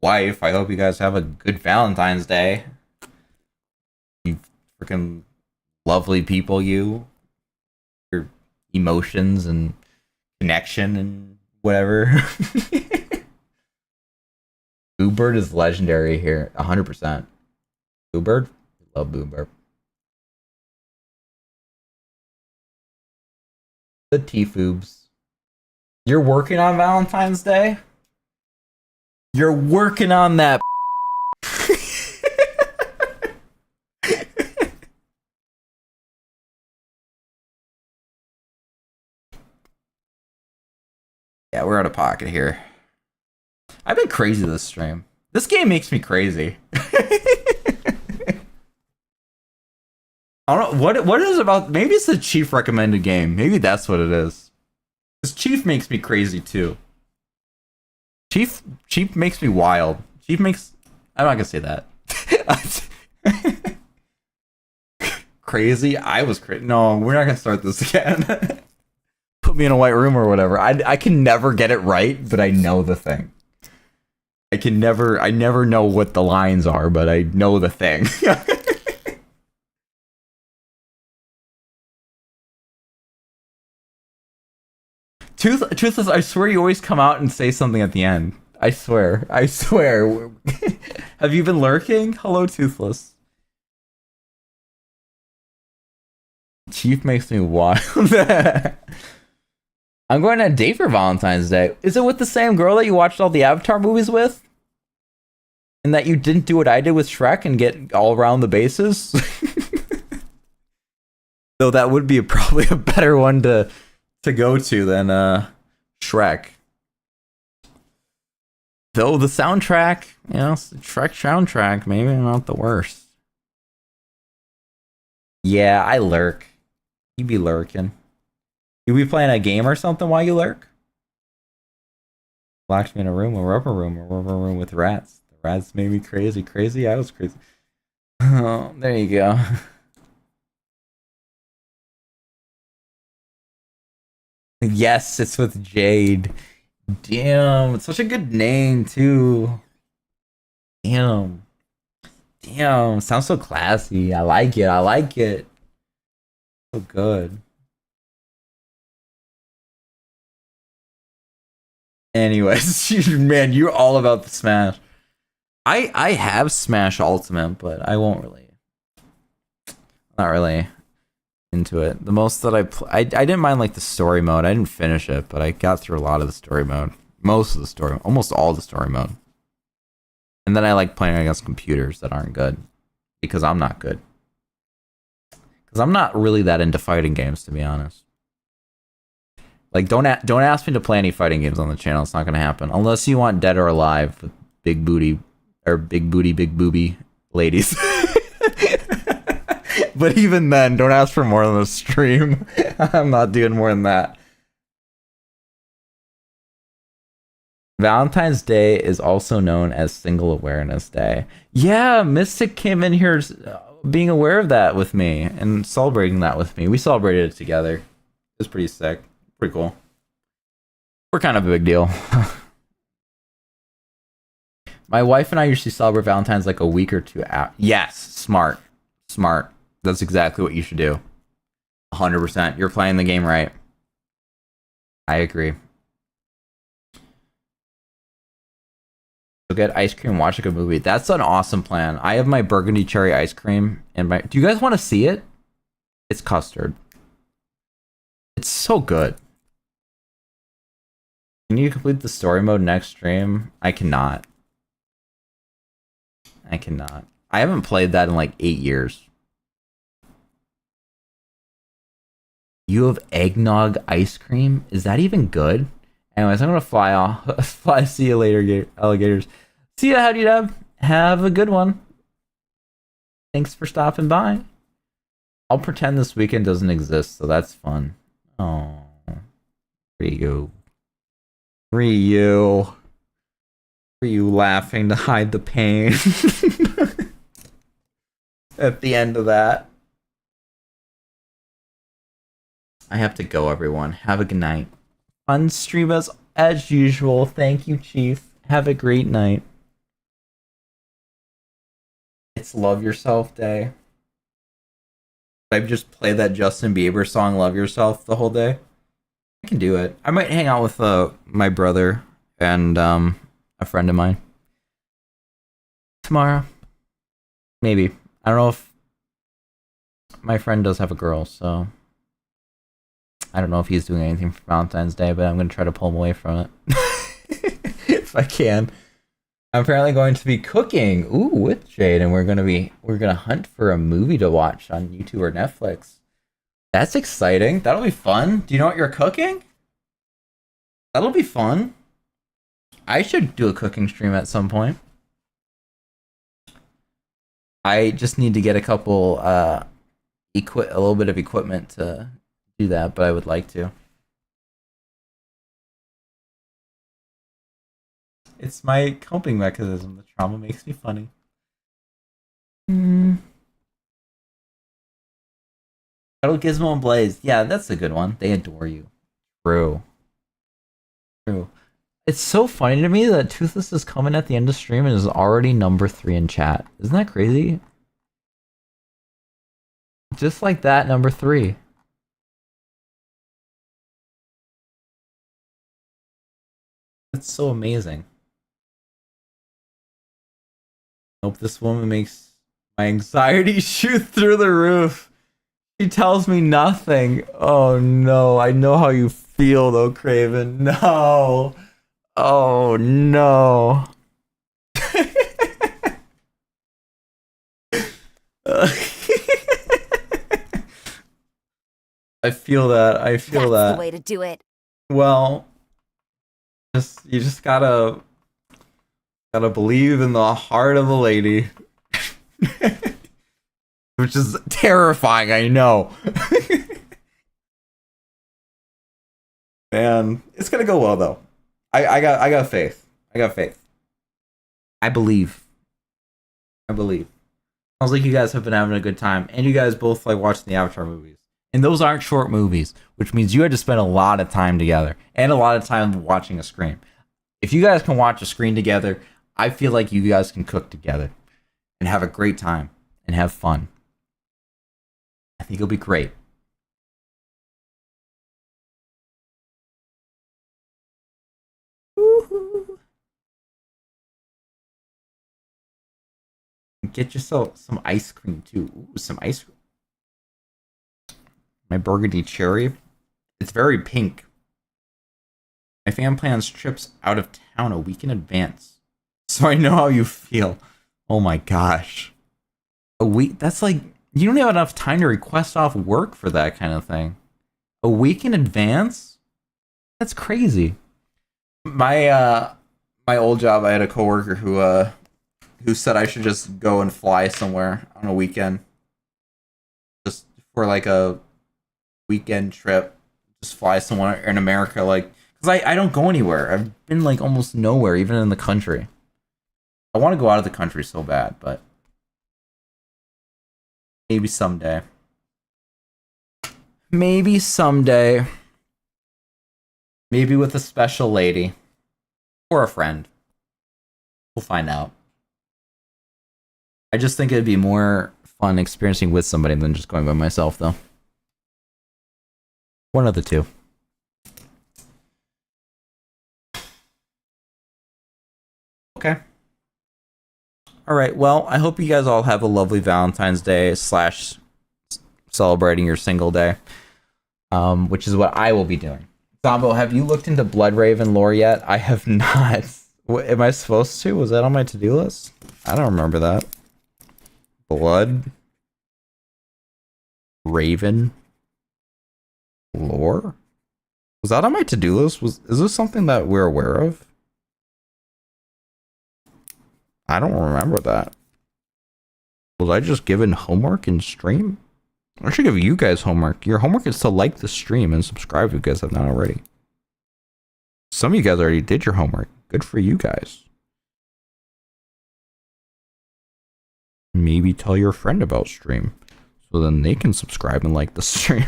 wife, I hope you guys have a good Valentine's Day. You freaking lovely people, you. Your emotions and connection and whatever. Boobird is legendary here, 100%. Boobird? Love Boobird. The T-Foobs. You're working on Valentine's Day? You're working on that. Yeah, we're out of pocket here. I've been crazy this stream. This game makes me crazy. I don't know what it is about. Maybe it's the Chief recommended game. Maybe that's what it is. Because Chief makes me crazy too. Chief makes me wild. Chief makes... I'm not gonna say that. Crazy? I was crazy. No, we're not gonna start this again. Put me in a white room or whatever. I can never get it right, but I know the thing. I never know what the lines are, but I know the thing. Toothless, I swear you always come out and say something at the end. I swear. Have you been lurking? Hello, Toothless. Chief makes me wild. I'm going on a date for Valentine's Day. Is it with the same girl that you watched all the Avatar movies with? And that you didn't do what I did with Shrek and get all around the bases? Though that would be probably a better one to go to than Shrek. Though the soundtrack, Shrek soundtrack, maybe not the worst. Yeah, I lurk. You be lurking. You be playing a game or something while you lurk? Locked me in a rubber room with rats. The rats made me crazy. Crazy? I was crazy. Oh, there you go. Yes, it's with Jade. Damn, it's such a good name too. Damn, sounds so classy. I like it. So good. Anyways, man, you're all about the Smash. I have Smash Ultimate, but I won't really. Not really into it. The most that I didn't mind like the story mode. I didn't finish it, but I got through a lot of the story mode. Most of the story, almost all the story mode. And then I like playing against computers that aren't good because I'm not good. Because I'm not really that into fighting games, to be honest. Like, don't ask me to play any fighting games on the channel. It's not gonna happen unless you want Dead or Alive with big booty, big booby ladies. But even then, don't ask for more than a stream. I'm not doing more than that. Valentine's Day is also known as Single Awareness Day. Yeah, Mystic came in here being aware of that with me and celebrating that with me. We celebrated it together. It was pretty sick. Pretty cool. We're kind of a big deal. My wife and I usually celebrate Valentine's like a week or two out. Yes, smart. Smart. That's exactly what you should do. 100%. You're playing the game right. I agree. So get ice cream, watch a good movie. That's an awesome plan. I have my burgundy cherry ice cream and my... Do you guys want to see it? It's custard. It's so good. Can you complete the story mode next stream? I cannot. I cannot. I haven't played that in like 8 years. You have eggnog ice cream? Is that even good? Anyways, I'm gonna fly off. Fly. See you later, alligators. See ya, Howdy Dub. Have a good one. Thanks for stopping by. I'll pretend this weekend doesn't exist, so that's fun. Oh, Ryu. Ryu laughing to hide the pain at the end of that. I have to go, everyone. Have a good night. Fun stream as usual. Thank you, Chief. Have a great night. It's Love Yourself Day. I just play that Justin Bieber song Love Yourself the whole day. I can do it. I might hang out with my brother and a friend of mine tomorrow. Maybe. I don't know if my friend does have a girl, so I don't know if he's doing anything for Valentine's Day, but I'm going to try to pull him away from it. If I can. I'm apparently going to be cooking, with Jade, and we're gonna hunt for a movie to watch on YouTube or Netflix. That's exciting. That'll be fun. Do you know what you're cooking? That'll be fun. I should do a cooking stream at some point. I just need to get a couple a little bit of equipment to do that, but I would like to. It's my coping mechanism. The trauma makes me funny. Battle Gizmo and Blaze. Yeah, that's a good one. They adore you. True. It's so funny to me that Toothless is coming at the end of stream and is already number 3 in chat. Isn't that crazy? Just like that, number 3. That's so amazing. Hope this woman makes my anxiety shoot through the roof. She tells me nothing. Oh no, I know how you feel though, Craven. No. Oh no. I feel that. That's the way to do it. Well, you just gotta believe in the heart of the lady. Which is terrifying, I know. Man, it's gonna go well though. I got faith. I believe. Sounds like you guys have been having a good time, and you guys both like watching the Avatar movies. And those aren't short movies, which means you had to spend a lot of time together and a lot of time watching a screen. If you guys can watch a screen together, I feel like you guys can cook together and have a great time and have fun. I think it'll be great. Woo-hoo. Get yourself some ice cream too. Ooh, some ice cream. My burgundy cherry. It's very pink. My fam plans trips out of town a week in advance, so I know how you feel. Oh my gosh. A week? That's like, you don't have enough time to request off work for that kind of thing. A week in advance? That's crazy. My old job, I had a coworker who said I should just go and fly somewhere on a weekend. Just for like a weekend trip. Just fly somewhere in America, like, because I don't go anywhere. I've been like almost nowhere, even in the country. I want to go out of the country so bad, but maybe someday. Maybe someday. Maybe with a special lady. Or a friend. We'll find out. I just think it'd be more fun experiencing with somebody than just going by myself, though. One of the two. Okay. All right. Well, I hope you guys all have a lovely Valentine's Day / celebrating your single day, which is what I will be doing. Zombo, have you looked into Bloodraven lore yet? I have not. What, am I supposed to? Was that on my to-do list? I don't remember that. Blood Raven lore? Was that on my to-do list? Is this something that we're aware of? I don't remember that. Was I just given homework in stream? I should give you guys homework. Your homework is to like the stream and subscribe if you guys have not already. Some of you guys already did your homework. Good for you guys. Maybe tell your friend about stream so then they can subscribe and like the stream.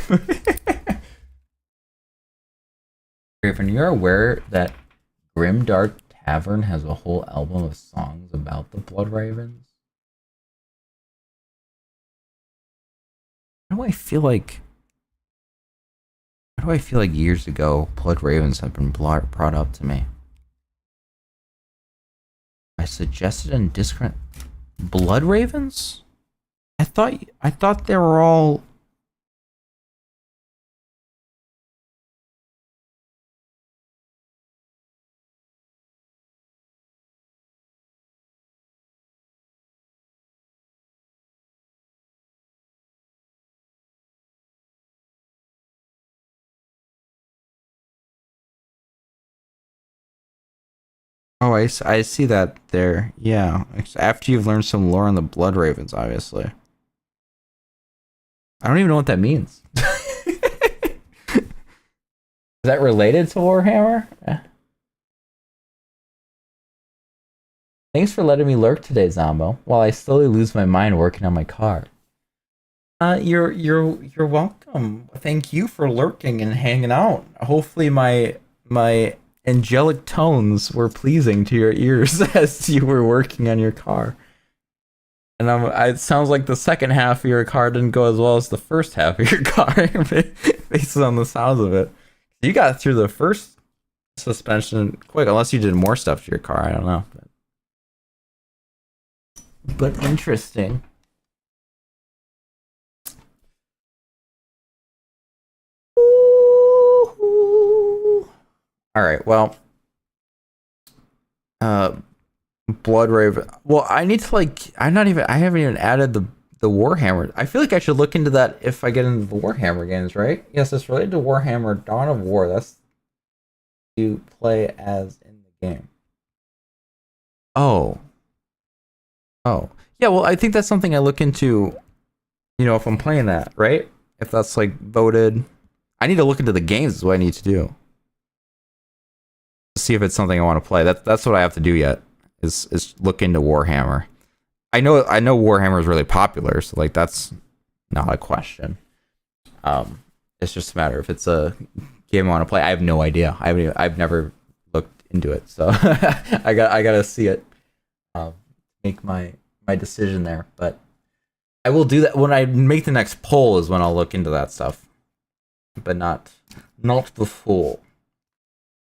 Griffin, you're aware that Grimdark Tavern has a whole album of songs about the Blood Ravens? Why do I feel like years ago Blood Ravens have been brought up to me? I suggested in Discord Blood Ravens? I thought they were all Oh, I see that there. Yeah. After you've learned some lore on the Blood Ravens, obviously. I don't even know what that means. Is that related to Warhammer? Thanks for letting me lurk today, Zombo, while I slowly lose my mind working on my car. You're welcome. Thank you for lurking and hanging out. Hopefully my angelic tones were pleasing to your ears as you were working on your car. And it sounds like the second half of your car didn't go as well as the first half of your car, based on the sounds of it. You got through the first suspension quick, unless you did more stuff to your car. I don't know. But interesting. All right, well, Blood Raven. Well, I need to I haven't even added the Warhammer. I feel like I should look into that if I get into the Warhammer games, right? Yes, it's related to Warhammer Dawn of War. That's you play as in the game. Oh. Yeah, well, I think that's something I look into, if I'm playing that, right? If that's voted. I need to look into the games is what I need to do. See if it's something I want to play. That's what I have to do yet. Is look into Warhammer. I know Warhammer is really popular, so that's not a question. It's just a matter if it's a game I want to play. I have no idea. I've never looked into it, so I gotta see it. Make my decision there, but I will do that when I make the next poll. Is when I'll look into that stuff, but not before.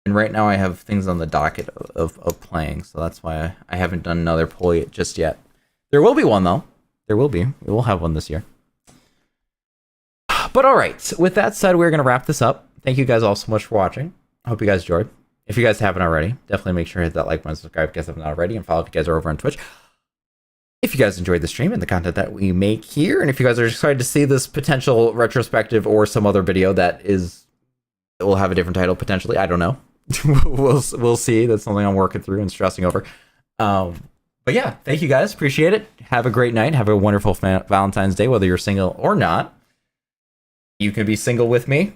And right now I have things on the docket of playing, so that's why I haven't done another poll just yet. There will be one, though. There will be. We will have one this year. But all right, with that said, we're going to wrap this up. Thank you guys all so much for watching. I hope you guys enjoyed. If you guys haven't already, definitely make sure to hit that like button, subscribe if you guys haven't already, and follow if you guys are over on Twitch. If you guys enjoyed the stream and the content that we make here, and if you guys are excited to see this potential retrospective or some other video that will have a different title potentially, I don't know. we'll see. That's something I'm working through and stressing over. But yeah, thank you guys. Appreciate it. Have a great night. Have a wonderful Valentine's Day, whether you're single or not. You can be single with me,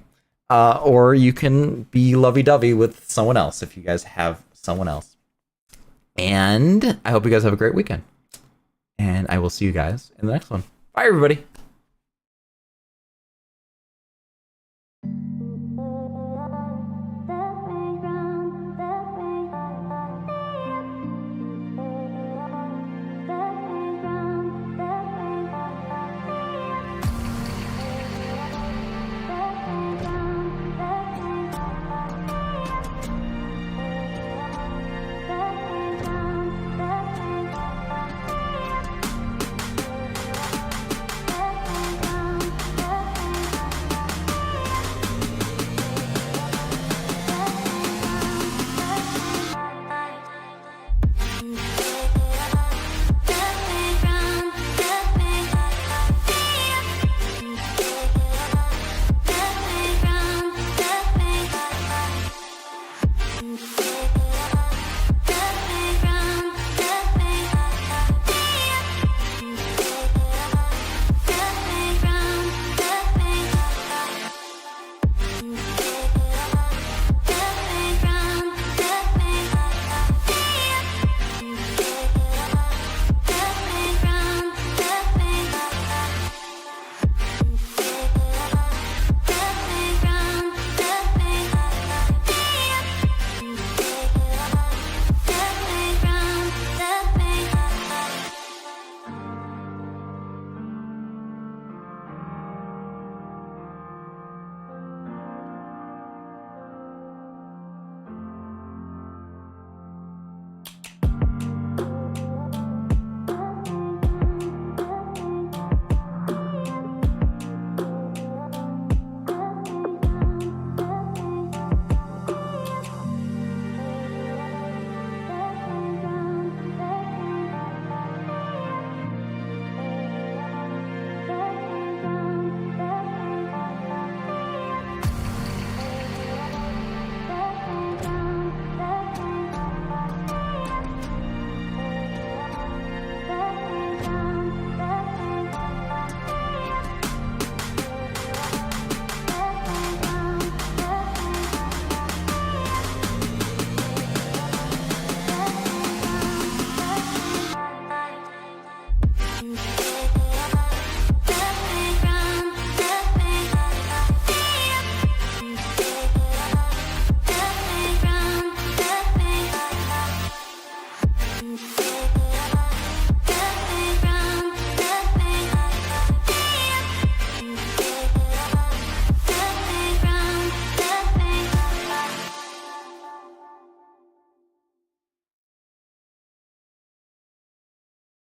or you can be lovey-dovey with someone else if you guys have someone else. And I hope you guys have a great weekend. And I will see you guys in the next one. Bye, everybody.